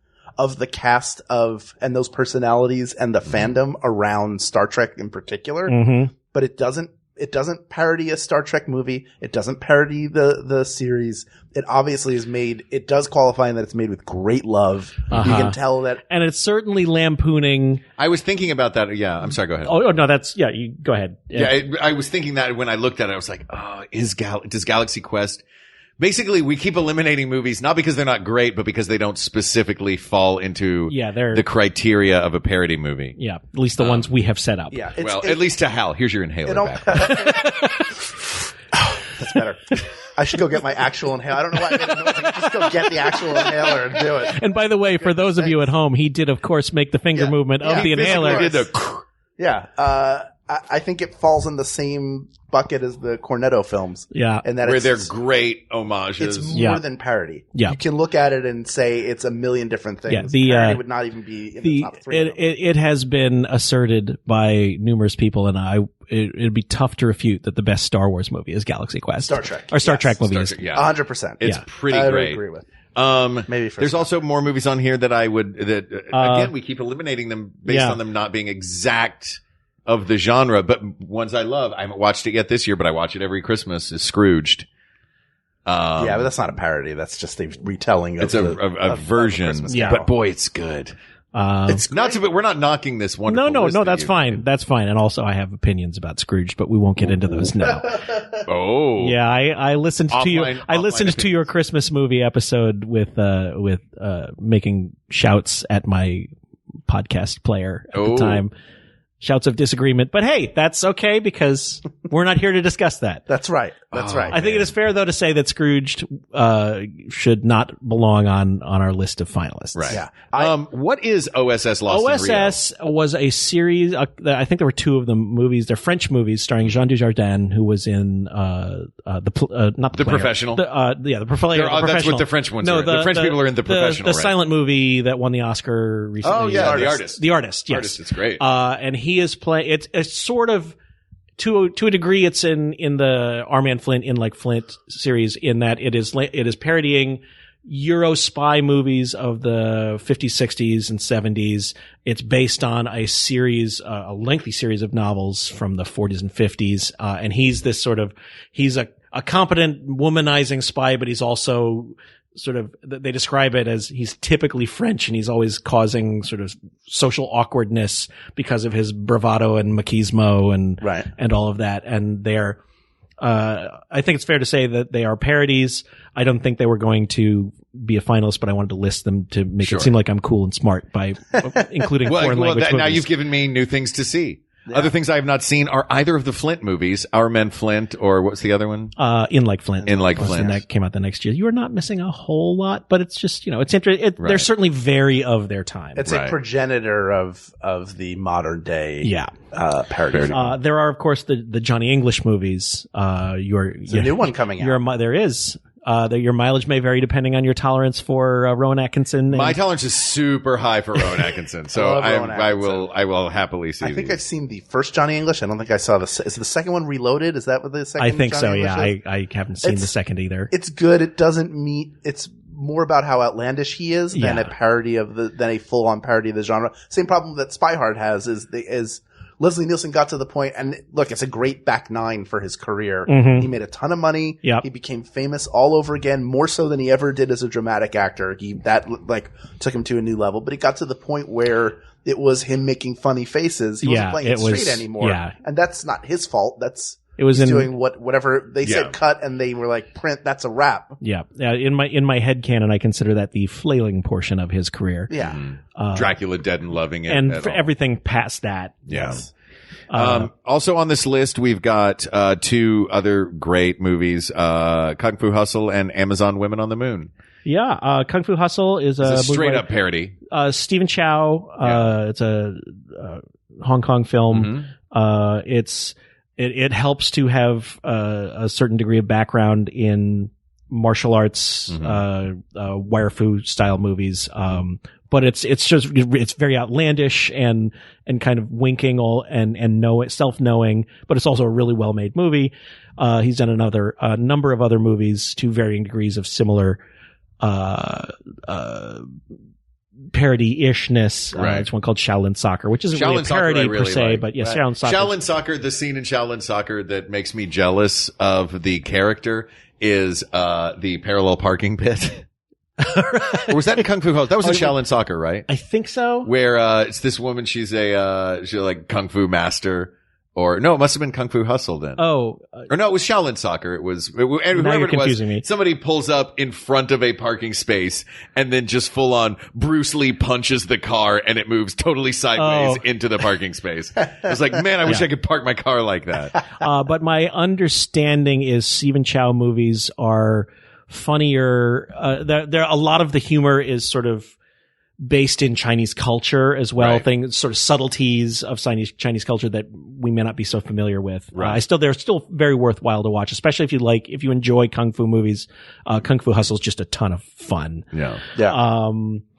the cast and those personalities and the fandom around Star Trek in particular. But it doesn't parody a Star Trek movie. It doesn't parody the series. It obviously it does qualify in that it's made with great love. You can tell that. And it's certainly lampooning. I was thinking about that. Yeah. I'm sorry. Go ahead. Oh no, you go ahead. Yeah. I was thinking that when I looked at it, I was like, does Galaxy Quest? Basically, we keep eliminating movies, not because they're not great, but because they don't specifically fall into the criteria of a parody movie. Yeah, at least the ones we have set up. Yeah, at least to Hal. Here's your inhaler back. That's better. I should go get my actual inhaler. I don't know why I made a noise. I could just go get the actual inhaler and do it. And by the way, for those of you at home, he did, of course, make the finger movement of the inhaler. Yeah. I think it falls in the same bucket as the Cornetto films. Yeah. And that where they're great homages. It's more than parody. Yeah. You can look at it and say it's a million different things. Yeah. Parody would not even be in the top three. It has been asserted by numerous people, and it'd be tough to refute that the best Star Wars movie is Galaxy Quest. Star Trek. Or Star Trek movie is. 100%. It's pretty I great. I agree with. Maybe there's also more movies on here that again, we keep eliminating them based on them not being exact of the genre, but ones I love. I haven't watched it yet this year, but I watch it every Christmas, is Scrooged. Yeah, but that's not a parody. That's just a retelling of a version. But boy, it's good. It's not but we're not knocking this one. No, that's fine. That's fine. And also I have opinions about Scrooge, but we won't get into those now. Oh. Yeah, I listened to your Christmas movie episode with making shouts at my podcast player at the time. Shouts of disagreement, but hey, that's okay because We're not here to discuss that. That's right. That's right. I think it is fair, though, to say that Scrooged should not belong on our list of finalists. Right. Yeah. What is OSS Lost in Rio? OSS was a series. I think there were two of them movies. They're French movies starring Jean Dujardin, who was in the Professional. The Professional. That's what the French ones are. The French people are in The Professional. The silent movie that won the Oscar recently. Oh yeah, The Artist. The Artist. Yes, Artist. It's great. And he is playing. It's sort of. To a degree, it's in the Armand Flint in like Flint series in that it is parodying Euro spy movies of the 50s, 60s, and 70s. It's based on a lengthy series of novels from the 40s and 50s. And he's a competent womanizing spy, but he's also they describe it as he's typically French and he's always causing sort of social awkwardness because of his bravado and machismo and all of that. And they're, I think it's fair to say that they are parodies. I don't think they were going to be a finalist, but I wanted to list them to make it seem like I'm cool and smart by including foreign language movies. Now you've given me new things to see. Yeah. Other things I have not seen are either of the Flint movies, Our Men Flint, or what's the other one? In Like Flint. In Like Flint. And that came out the next year. You are not missing a whole lot, but it's just, it's interesting. They're certainly very of their time. It's a progenitor of the modern day. Parody. There are, of course, the Johnny English movies. There's a new one coming out. There is. Your mileage may vary depending on your tolerance for Rowan Atkinson. My tolerance is super high for Rowan Atkinson, so I will happily see. I think I've seen the first Johnny English. I don't think I saw is the second one Reloaded? Is that what the second? I think Johnny so. English I haven't seen the second either. It's good. It doesn't meet. It's more about how outlandish he is than a parody than a full on parody of the genre. Same problem that Spy Hard has is Leslie Nielsen got to the point, and look, it's a great back nine for his career. Mm-hmm. He made a ton of money. Yep. He became famous all over again, more so than he ever did as a dramatic actor. That took him to a new level, but he got to the point where it was him making funny faces. He wasn't playing it straight anymore. Yeah. And that's not his fault. It was doing whatever they said cut, and they were like, print, that's a wrap. Yeah. In my head canon, I consider that the flailing portion of his career. Yeah. Dracula Dead and Loving It. And for everything past that. Yes. Also on this list, we've got two other great movies, Kung Fu Hustle and Amazon Women on the Moon. Yeah, Kung Fu Hustle is a straight up parody. Stephen Chow, it's a Hong Kong film. Mm-hmm. It helps to have a certain degree of background in martial arts, wire fu style movies. But it's very outlandish and kind of winking and self-knowing, but it's also a really well-made movie. He's done a number of other movies to varying degrees of similar, parody-ishness. It's one called Shaolin Soccer, which isn't really a parody per se, but yes, Shaolin Soccer. Shaolin Soccer, the scene in Shaolin Soccer that makes me jealous of the character is, the parallel parking pit. Or was that in Kung Fu Hustle? That was in Shaolin Soccer, right? I think so. Where, it's this woman, she's like Kung Fu master. Or, no, it must have been Kung Fu Hustle then. Oh. Or no, it was Shaolin Soccer. Now you're confusing me. Somebody pulls up in front of a parking space and then just full on Bruce Lee punches the car and it moves totally sideways into the parking space. I was like, man, I wish I could park my car like that. But my understanding is Stephen Chow movies are funnier. There a lot of the humor is sort of based in Chinese culture as well. Right. Things, sort of subtleties of Chinese culture that we may not be so familiar with. Right. They're still very worthwhile to watch, especially if you enjoy Kung Fu movies. Kung Fu Hustle is just a ton of fun. Yeah. Yeah.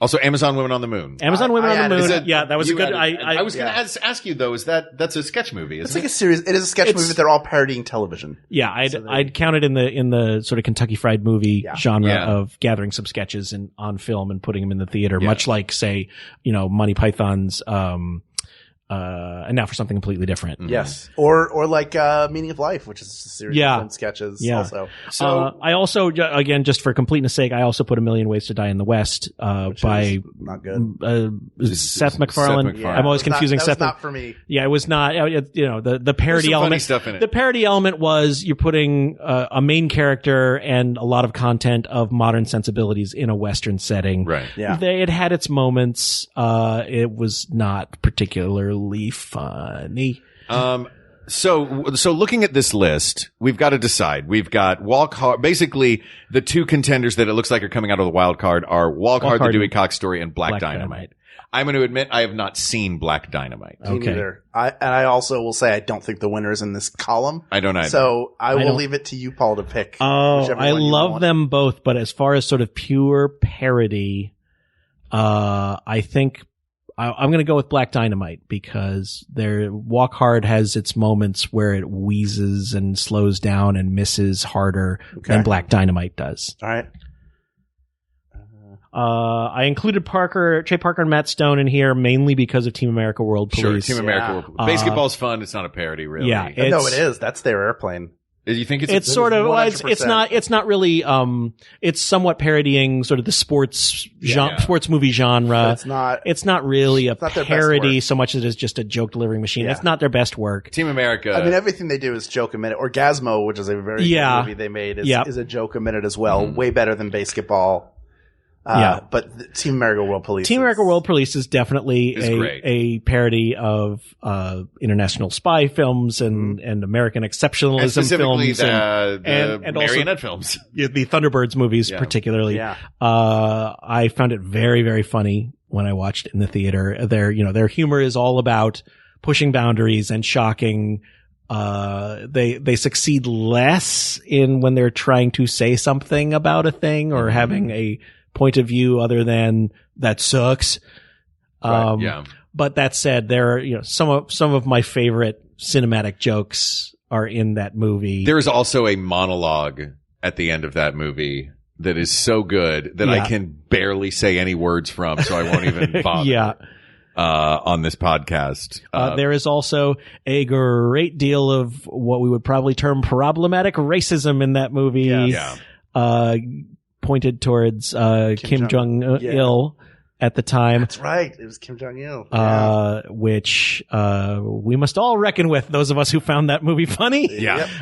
Also, Amazon Women on the Moon. Amazon Women on the Moon. That was a good. I was going to ask you though. That's a sketch movie? It's like a series. It is a sketch movie, but they're all parodying television. Yeah, I'd count it in the sort of Kentucky Fried Movie genre of gathering some sketches on film and putting them in the theater, much like say, Monty Python's. And now for something completely different. Mm-hmm. Yes. Or like Meaning of Life, which is a series of fun sketches also. So I also, again, just for completeness sake, I also put A Million Ways to Die in the West by not good. Seth MacFarlane. Yeah. I'm always confusing Seth. That was not for me. Yeah, it was not. The parody element. Funny stuff in it. The parody element was you're putting a main character and a lot of content of modern sensibilities in a Western setting. Right. Yeah. It had its moments. It was not particularly funny. So looking at this list, we've got to decide. We've got Walk Hard. Basically, the two contenders that it looks like are coming out of the wild card are Walk Hard, the Dewey Cox Story, and Black Dynamite. I'm going to admit I have not seen Black Dynamite. Me neither. I also will say I don't think the winner is in this column. I don't either. So I will leave it to you, Paul, to pick. Oh, I love them both, but as far as sort of pure parody, I think I'm going to go with Black Dynamite because Walk Hard has its moments where it wheezes and slows down and misses harder than Black Dynamite does. All right. I included Trey Parker and Matt Stone in here mainly because of Team America World Police. Sure, Team America World Police. Basketball's fun. It's not a parody, really. Yeah. No, it is. That's their airplane. You think it's sort of, it's not really, it's somewhat parodying sort of the sports movie genre. It's not really a parody so much as it is just a joke delivering machine. It's not their best work. Team America. I mean, everything they do is joke a minute. Orgasmo, which is a very good movie they made, is a joke a minute as well. Way better than Basketball. But Team America World Police. Team America World Police is definitely a parody of international spy films and American exceptionalism films and marionette films. The Thunderbirds movies particularly. Yeah. I found it very, very funny when I watched it in the theater. Their humor is all about pushing boundaries and shocking. They succeed less in when they're trying to say something about a thing or having a point of view other than that sucks. But that said, there are, some of my favorite cinematic jokes are in that movie. There is also a monologue at the end of that movie that is so good that I can barely say any words from, so I won't even bother. On this podcast. There is also a great deal of what we would probably term problematic racism in that movie. Pointed towards Kim Jong-il at the time. That's right. It was Kim Jong-il. Which we must all reckon with, those of us who found that movie funny.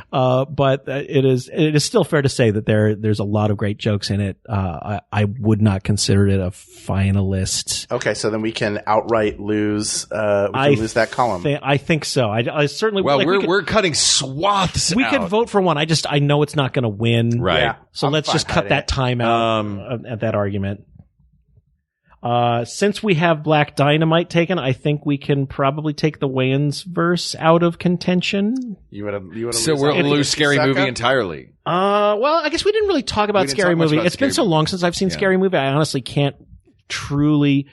But it is still fair to say that there's a lot of great jokes in it. I would not consider it a finalist. Okay, so then we can outright lose lose that column. I think so. I certainly well, we're cutting swaths we could vote for one. I know it's not going to win. Right. Yeah, so let's just cut that time out at that argument. Since we have Black Dynamite taken, I think we can probably take the Wayans verse out of contention. You want so we'll lose Scary Movie entirely. Well, I guess we didn't really talk about Scary Movie. It's been so long since I've seen Scary Movie. I honestly can't truly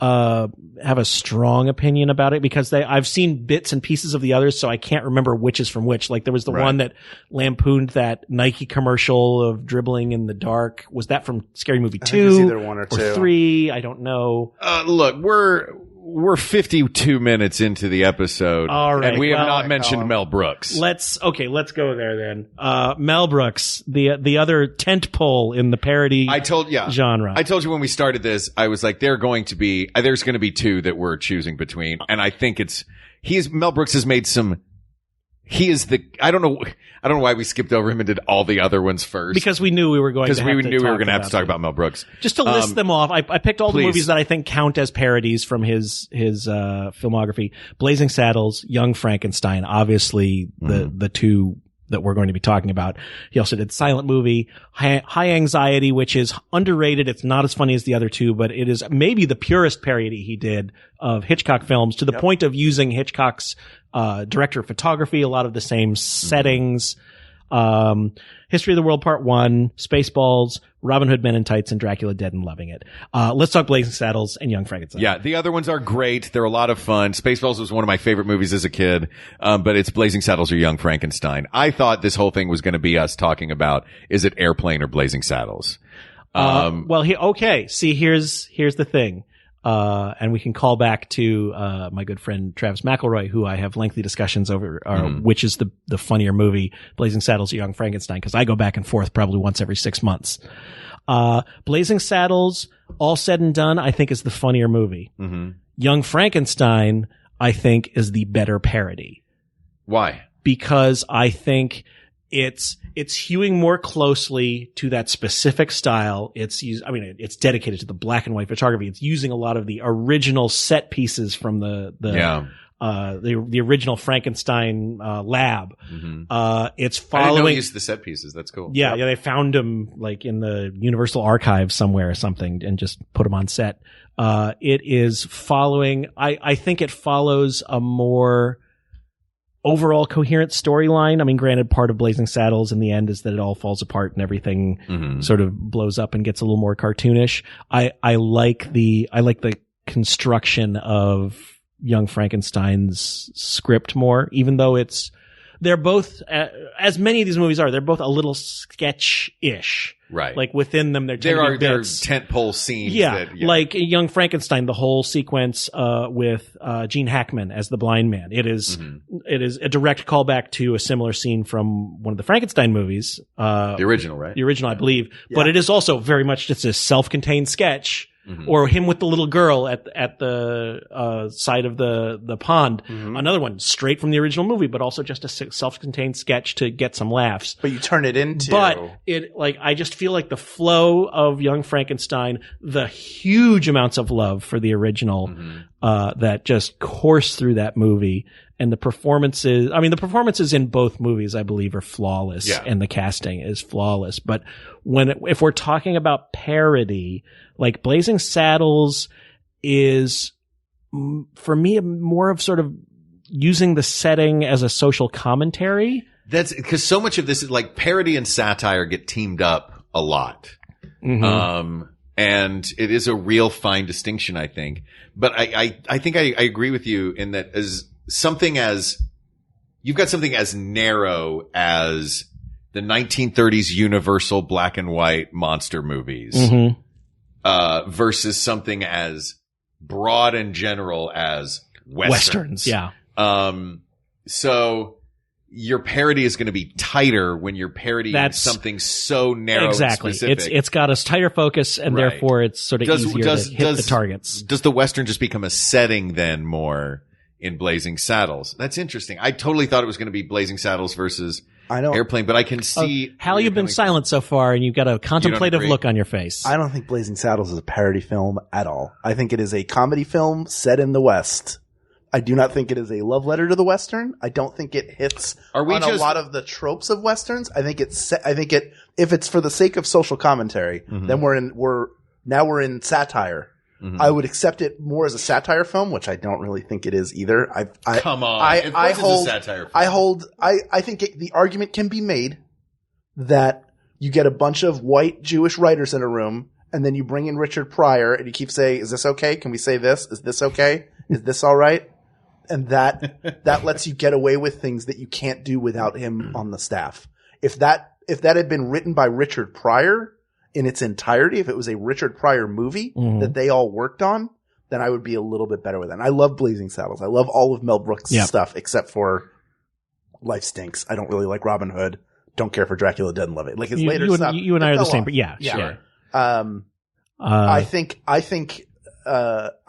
have a strong opinion about it because I've seen bits and pieces of the others, so I can't remember which is from which. Like there was the one that lampooned that Nike commercial of dribbling in the dark. Was that from Scary Movie 2? I think it's either 1 or 2. 3? I don't know. Look, we're 52 minutes into the episode. All right. And we have not mentioned Mel Brooks. Let's go there then. Mel Brooks, the other tent pole in the parody genre. I told you when we started this, I was like, there's going to be two that we're choosing between. And I think Mel Brooks has made some, I don't know why we skipped over him and did all the other ones first. Because we knew we were going to have to talk about Mel Brooks. Just to list them off, I picked all the movies that I think count as parodies from his filmography. Blazing Saddles, Young Frankenstein, obviously the two that we're going to be talking about. He also did Silent Movie, High Anxiety, which is underrated. It's not as funny as the other two, but it is maybe the purest parody he did of Hitchcock films to the point of using Hitchcock's director of photography, a lot of the same settings. History of the World Part 1, Spaceballs, Robin Hood Men in Tights, and Dracula Dead and Loving It. Let's talk Blazing Saddles and Young Frankenstein. Yeah, the other ones are great. They're a lot of fun. Spaceballs was one of my favorite movies as a kid, but it's Blazing Saddles or Young Frankenstein. I thought this whole thing was going to be us talking about, is it Airplane or Blazing Saddles? See, here's the thing. And we can call back to my good friend Travis McElroy, who I have lengthy discussions over which is the funnier movie, Blazing Saddles or Young Frankenstein, because I go back and forth probably once every 6 months. Blazing Saddles, all said and done, I think is the funnier movie. Young Frankenstein, I think, is the better parody. Why? Because I think it's hewing more closely to that specific style. It's dedicated to the black and white photography. It's using a lot of the original set pieces from the the original Frankenstein lab. It's following. I didn't know he used the set pieces. That's cool. Yeah, they found him like in the Universal Archive somewhere or something, and just put him on set. It is following. I think it follows a more overall coherent storyline. I mean, granted, part of Blazing Saddles in the end is that it all falls apart and everything sort of blows up and gets a little more cartoonish. I like the construction of Young Frankenstein's script more, even though they're both, as many of these movies are, they're both a little sketch-ish. Right. Like within them, there are tentpole scenes. Yeah, like Young Frankenstein, the whole sequence with Gene Hackman as the blind man. It is a direct callback to a similar scene from one of the Frankenstein movies. The original, right? The original, I believe. Yeah. But it is also very much just a self-contained sketch. Or him with the little girl at the side of the pond. Another one straight from the original movie, but also just a self-contained sketch to get some laughs. But you turn it into. But I just feel like the flow of Young Frankenstein, the huge amounts of love for the original that just course through that movie. And the performances in both movies, I believe, are flawless, and the casting is flawless. But if we're talking about parody, like Blazing Saddles is, for me, more of sort of using the setting as a social commentary. That's because so much of this is like parody and satire get teamed up a lot. And it is a real fine distinction, I think. But I think I agree with you in that you've got something as narrow as the 1930s Universal black and white monster movies, versus something as broad and general as Westerns. Yeah. So your parody is going to be tighter when you're parodying something so narrow and specific. It's got a tighter focus, and therefore it's sort of easier to hit the targets. Does the Western just become a setting then more in Blazing Saddles? That's interesting. I totally thought it was going to be Blazing Saddles versus Airplane, but I can see. Hal, you've been silent so far, and you've got a contemplative look on your face. I don't think Blazing Saddles is a parody film at all. I think it is a comedy film set in the West. I do not think it is a love letter to the Western. I don't think it hits a lot of the tropes of Westerns. I think if it's for the sake of social commentary, then we're in satire. I would accept it more as a satire film, which I don't really think it is either. Come on. Of course it's a satire film. I think the argument can be made that you get a bunch of white Jewish writers in a room, and then you bring in Richard Pryor, and you keep saying, is this okay? Can we say this? Is this okay? Is this all right? And that lets you get away with things that you can't do without him on the staff. If that had been written by Richard Pryor in its entirety, if it was a Richard Pryor movie that they all worked on, then I would be a little bit better with it. And I love Blazing Saddles. I love all of Mel Brooks' stuff except for Life Stinks. I don't really like Robin Hood. Don't care for Dracula Dead and Love It. Like his later stuff. You and I are the same, but yeah. Sure. I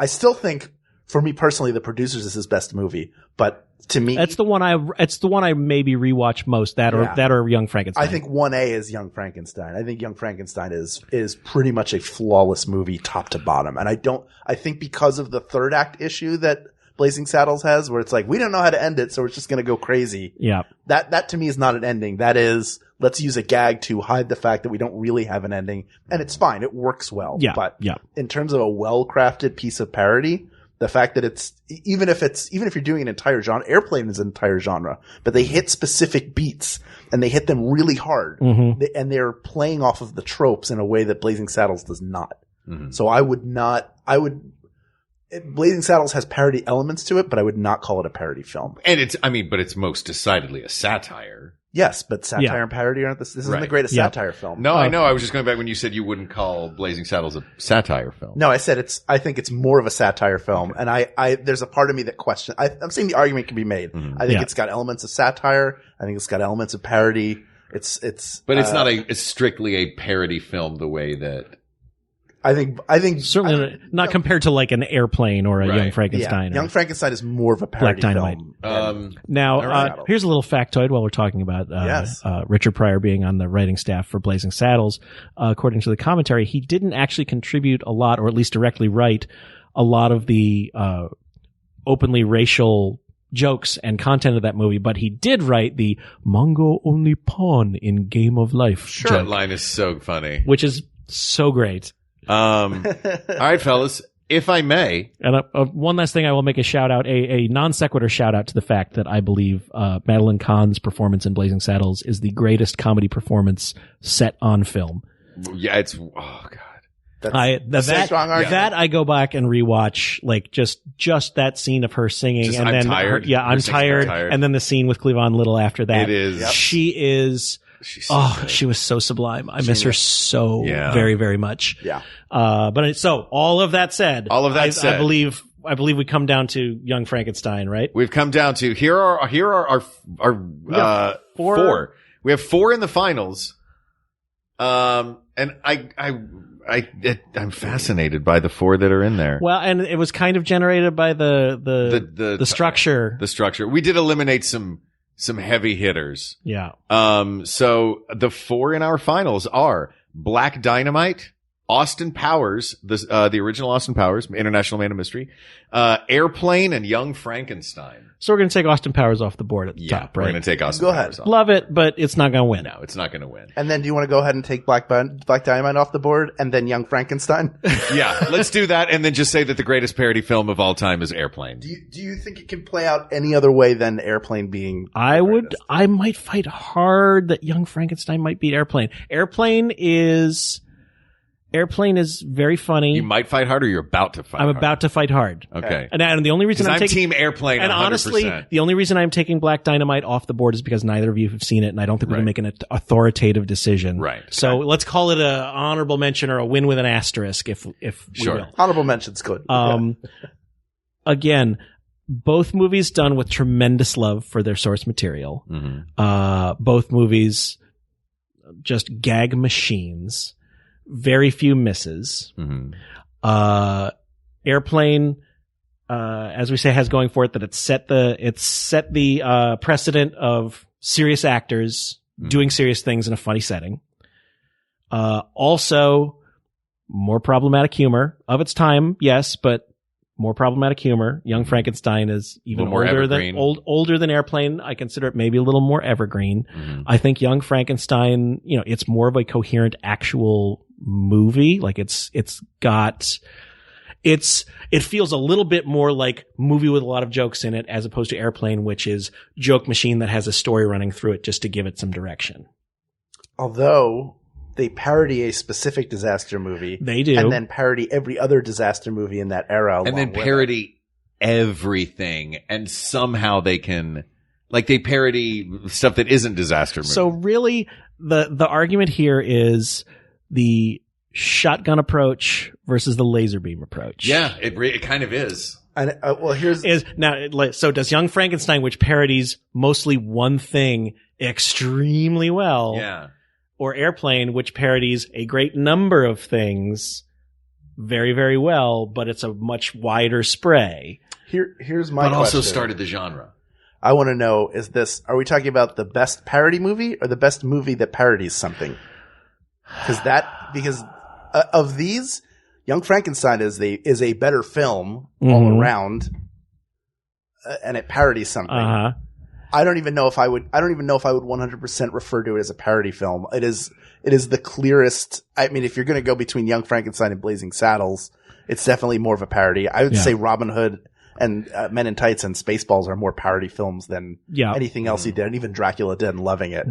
still think, for me personally, The Producers is his best movie, but to me, it's the one I maybe rewatch most. That or Young Frankenstein. I think 1A is Young Frankenstein. I think Young Frankenstein is pretty much a flawless movie, top to bottom. And I think because of the third act issue that Blazing Saddles has, where it's like, we don't know how to end it, so we're just going to go crazy. Yeah. That to me is not an ending. That is, let's use a gag to hide the fact that we don't really have an ending. And it's fine. It works well. Yeah. But in terms of a well-crafted piece of parody, the fact that it's even if you're doing an entire genre, Airplane is an entire genre, but they hit specific beats and they hit them really hard, and they're playing off of the tropes in a way that Blazing Saddles does not. So Blazing Saddles has parody elements to it, but I would not call it a parody film. And it's most decidedly a satire. Yes, but satire and parody aren't this isn't the greatest satire film. No, I know. I was just going back when you said you wouldn't call Blazing Saddles a satire film. No, I said I think it's more of a satire film. Okay. And there's a part of me that questions, I'm saying the argument can be made. I think it's got elements of satire. I think it's got elements of parody. But it's not it's strictly a parody film the way that. I think certainly not compared to like an Airplane or a Young Frankenstein. Young Frankenstein is more of a parody film. Now, here's a little factoid while we're talking about Richard Pryor being on the writing staff for Blazing Saddles. According to the commentary, he didn't actually contribute a lot, or at least directly write a lot of the openly racial jokes and content of that movie, but he did write the Mongo only pawn in Game of Life joke, that line is so funny. which is so great. All right, fellas, if I may. And one last thing, I will make a shout out, a non sequitur shout out to the fact that I believe Madeline Kahn's performance in Blazing Saddles is the greatest comedy performance set on film. Yeah, it's, oh God. That's a strong argument. That I go back and rewatch, like just that scene of her singing, Just, and I'm then tired. I'm tired, and then the scene with Cleavon Little after that. It is. Yep. She is. She's so good. She was so sublime. I miss her so very, very much. Yeah. So all of that said, I believe we come down to Young Frankenstein, right? We've come down to here are our four. We have 4 in the finals. And I'm fascinated by the 4 that are in there. Well, and it was kind of generated by the structure. The structure. We did eliminate some heavy hitters. Yeah. So the 4 in our finals are Black Dynamite, Austin Powers, the original Austin Powers, International Man of Mystery, Airplane, and Young Frankenstein. So we're going to take Austin Powers off the board at the top, right? We're going to take Austin Powers off. Love it, but it's not going to win. No, it's not going to win. And then do you want to go ahead and take Black Dynamite off the board and then Young Frankenstein? Yeah, let's do that and then just say that the greatest parody film of all time is Airplane. Do you think it can play out any other way than Airplane being I might fight hard that Young Frankenstein might beat Airplane. Airplane is very funny. You might fight hard or you're about to fight I'm hard? about to fight hard. Okay. And the only reason I'm taking Team Airplane 100%. And honestly, the only reason I'm taking Black Dynamite off the board is because neither of you have seen it, and I don't think we can make an authoritative decision. Right. So let's call it a honorable mention or a win with an asterisk if we will. Honorable mention's good. Again, both movies done with tremendous love for their source material. Mm-hmm. Both movies just gag machines. Very few misses. Mm-hmm. Airplane, as we say, has going for it that it's set the precedent of serious actors doing serious things in a funny setting. Also, more problematic humor of its time, yes, but more problematic humor. Young Frankenstein is even older than Airplane. I consider it maybe a little more evergreen. Mm-hmm. I think Young Frankenstein, it's more of a coherent actual movie. Like it feels a little bit more like movie with a lot of jokes in it as opposed to Airplane, which is joke machine that has a story running through it just to give it some direction. Although they parody a specific disaster movie. They do. And then parody every other disaster movie in that era. And then parody everything. And somehow they can, like, they parody stuff that isn't disaster movies. So really, the argument here is the shotgun approach versus the laser beam approach. Yeah, it kind of is. And, so does Young Frankenstein, which parodies mostly one thing extremely well. Yeah. Or Airplane, which parodies a great number of things very, very well, but it's a much wider spray. Here's my question. But also started the genre. I want to know, are we talking about the best parody movie or the best movie that parodies something? Because of these, Young Frankenstein is a better film all around, and it parodies something. Uh-huh. I don't even know if I would 100% refer to it as a parody film. It is the clearest. I mean, if you're going to go between Young Frankenstein and Blazing Saddles, it's definitely more of a parody. I would say Robin Hood and Men in Tights and Spaceballs are more parody films than anything else he did. And even Dracula did, and Loving It.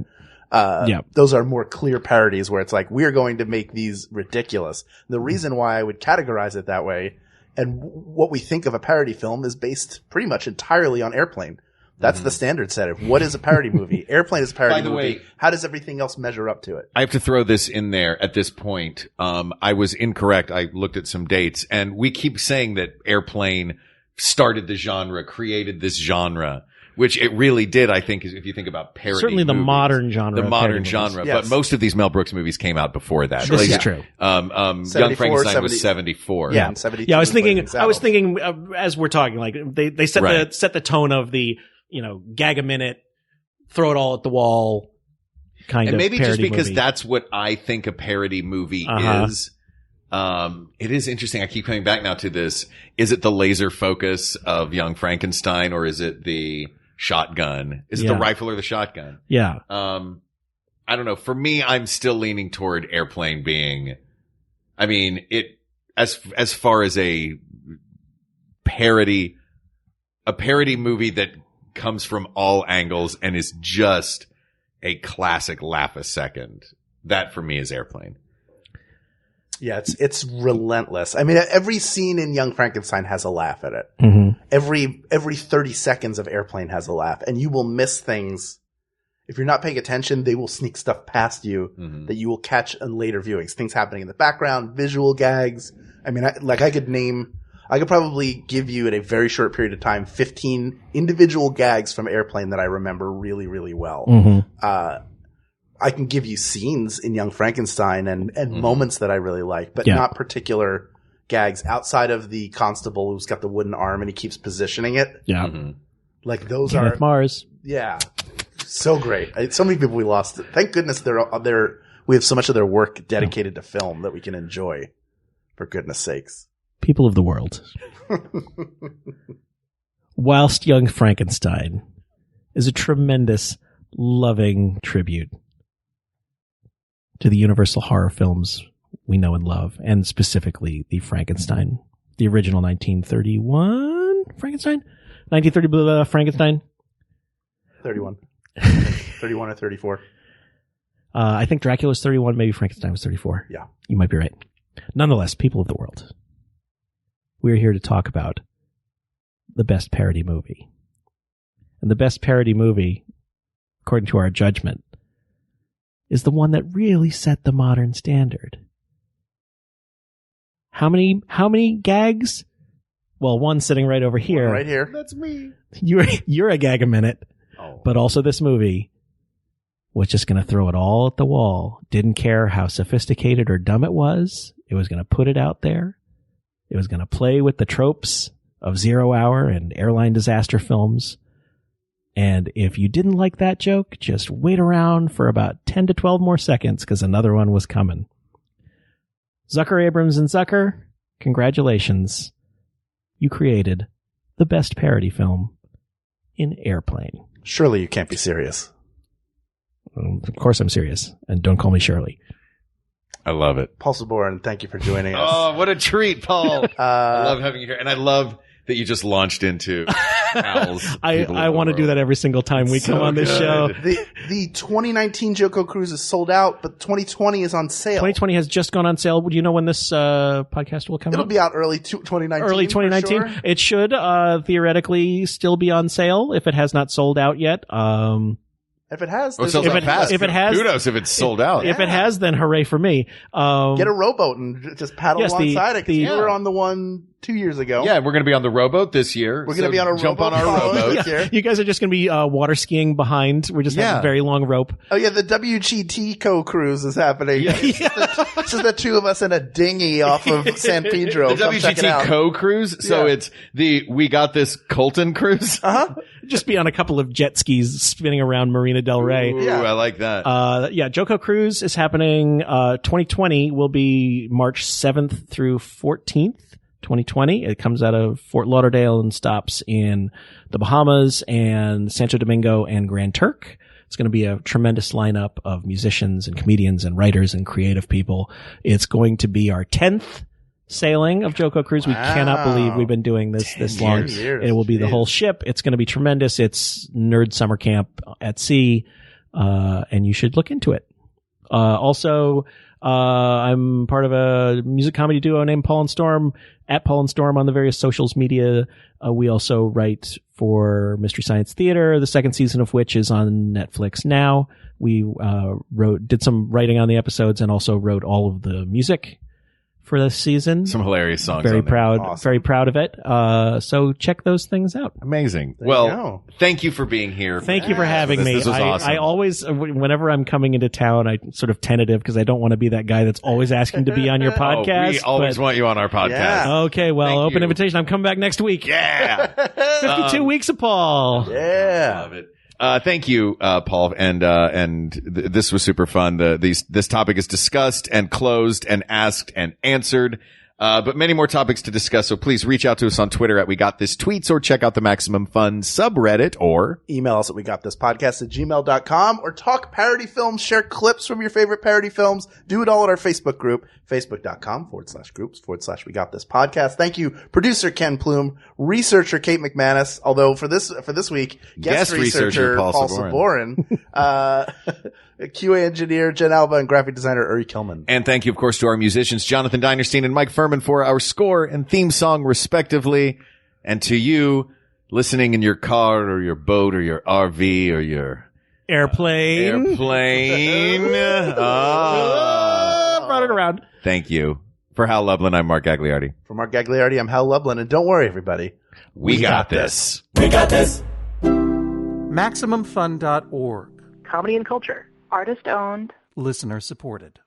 Those are more clear parodies where it's like, we're going to make these ridiculous. The reason why I would categorize it that way and what we think of a parody film is based pretty much entirely on Airplane. That's the standard set of what is a parody movie. Airplane is a parody movie. Way, how does everything else measure up to it? I have to throw this in there at this point. I was incorrect. I looked at some dates, and we keep saying that Airplane started the genre, created this genre, which it really did, I think, if you think about parody certainly the movies, modern genre. The modern genre. Yes. But most of these Mel Brooks movies came out before that. This is true. Young Frankenstein was 74. Yeah, 72. Yeah, I was thinking as we're talking, like they set the tone of the, gag a minute, throw it all at the wall kind of parody. And maybe just because movie. that's what I think a parody movie is. It is interesting. I keep coming back now to this. Is it the laser focus of Young Frankenstein, or is it the shotgun? Is it the rifle or the shotgun? Yeah. I don't know. For me, I'm still leaning toward Airplane being, I mean, as far as a parody movie that comes from all angles and is just a classic laugh a second. That for me is Airplane. Yeah, it's relentless. I mean, every scene in Young Frankenstein has a laugh at it. Mm-hmm. Every 30 seconds of Airplane has a laugh, and you will miss things. If you're not paying attention, they will sneak stuff past you that you will catch in later viewings. Things happening in the background, visual gags. I mean, I could probably give you in a very short period of time 15 individual gags from Airplane that I remember really, really well. Mm-hmm. I can give you scenes in Young Frankenstein and moments that I really like, but not particular gags outside of the constable who's got the wooden arm and he keeps positioning it. Yeah. Like those Kenneth Mars. Yeah. So great. So many people we lost. Thank goodness we have so much of their work dedicated to film that we can enjoy, for goodness sakes. People of the world. Whilst Young Frankenstein is a tremendous, loving tribute to the universal horror films we know and love, and specifically the Frankenstein, the original 1931 Frankenstein? 1930 blah, Frankenstein? 31. 31 or 34. I think Dracula was 31, maybe Frankenstein was 34. Yeah. You might be right. Nonetheless, people of the world, we're here to talk about the best parody movie. And the best parody movie, according to our judgment, is the one that really set the modern standard. How many gags? Well, one sitting right over here. One right here. That's me. You're a gag a minute. Oh. But also this movie was just going to throw it all at the wall. Didn't care how sophisticated or dumb it was. It was going to put it out there. It was going to play with the tropes of Zero Hour and airline disaster films. And if you didn't like that joke, just wait around for about 10 to 12 more seconds because another one was coming. Zucker, Abrams, and Zucker, congratulations. You created the best parody film in Airplane. Surely you can't be serious. Of course I'm serious. And don't call me Shirley. I love it. Paul Sabourin, thank you for joining us. Oh, what a treat, Paul. I love having you here. And I love that you just launched into Al's. I want to do that every single time we come on this show. The 2019 Joko Cruise is sold out, but 2020 is on sale. 2020 has just gone on sale. Do you know when this podcast will come out? It'll be out early 2019. Early 2019. Sure. It should theoretically still be on sale if it has not sold out yet. If it has, if it has, kudos if it's sold out. If it has, then hooray for me. Get a rowboat and just paddle alongside it. Because you were on the one 2 years ago. Yeah, we're going to be on the rowboat this year. We're going to be on a jump rowboat on our rowboat. Yeah. You guys are just going to be water skiing behind. We're just having a very long rope. Oh yeah, the WGT cruise is happening. Yeah. It's just the two of us in a dinghy off of San Pedro. The WGT cruise. So it's we got this Colton cruise. Just be on a couple of jet skis spinning around Marina Del Rey. Ooh, I like that. Joko Cruise is happening. 2020 will be March 7th through 14th. 2020. It comes out of Fort Lauderdale and stops in the Bahamas and Santo Domingo and Grand Turk. It's going to be a tremendous lineup of musicians and comedians and writers and creative people. It's going to be our 10th sailing of Joko Cruise. Wow. We cannot believe we've been doing this long. It will be the whole ship. It's going to be tremendous. It's nerd summer camp at sea, and you should look into it. Also, I'm part of a music comedy duo named Paul and Storm, at Paul and Storm on the various socials media. We also write for Mystery Science Theater, the second season of which is on Netflix now. We did some writing on the episodes and also wrote all of the music for this season. Some hilarious songs. Very proud, very proud of it. So check those things out. Amazing. Thank you for being here. Thank you for having me. This was awesome. I always, whenever I'm coming into town, I sort of tentative because I don't want to be that guy that's always asking to be on your podcast. We always want you on our podcast. Yeah. Okay, well, Thank open you. invitation. I'm coming back next week. Yeah. 52 weeks of Paul. Yeah. I love it. Thank you, Paul. This was super fun. This topic is discussed and closed and asked and answered. But many more topics to discuss. So please reach out to us on Twitter at We Got This Tweets, or check out the Maximum Fun subreddit, or email us at wegotThisPodcast@gmail.com, or talk parody films, share clips from your favorite parody films. Do it all at our Facebook group, facebook.com/groups/We Got This Podcast. Thank you, producer Ken Plume, researcher Kate McManus. Although for this week, guest researcher Paul Sabourin. QA engineer Jen Alba, and graphic designer Uri Kilman. And thank you, of course, to our musicians Jonathan Dinerstein and Mike Furman for our score and theme song, respectively. And to you, listening in your car or your boat or your RV or your airplane. Brought it around. Thank you. For Hal Lublin, I'm Mark Gagliardi. For Mark Gagliardi, I'm Hal Lublin. And don't worry, everybody. We got this. We got this. MaximumFun.org. Comedy and culture. Artist owned. Listener supported.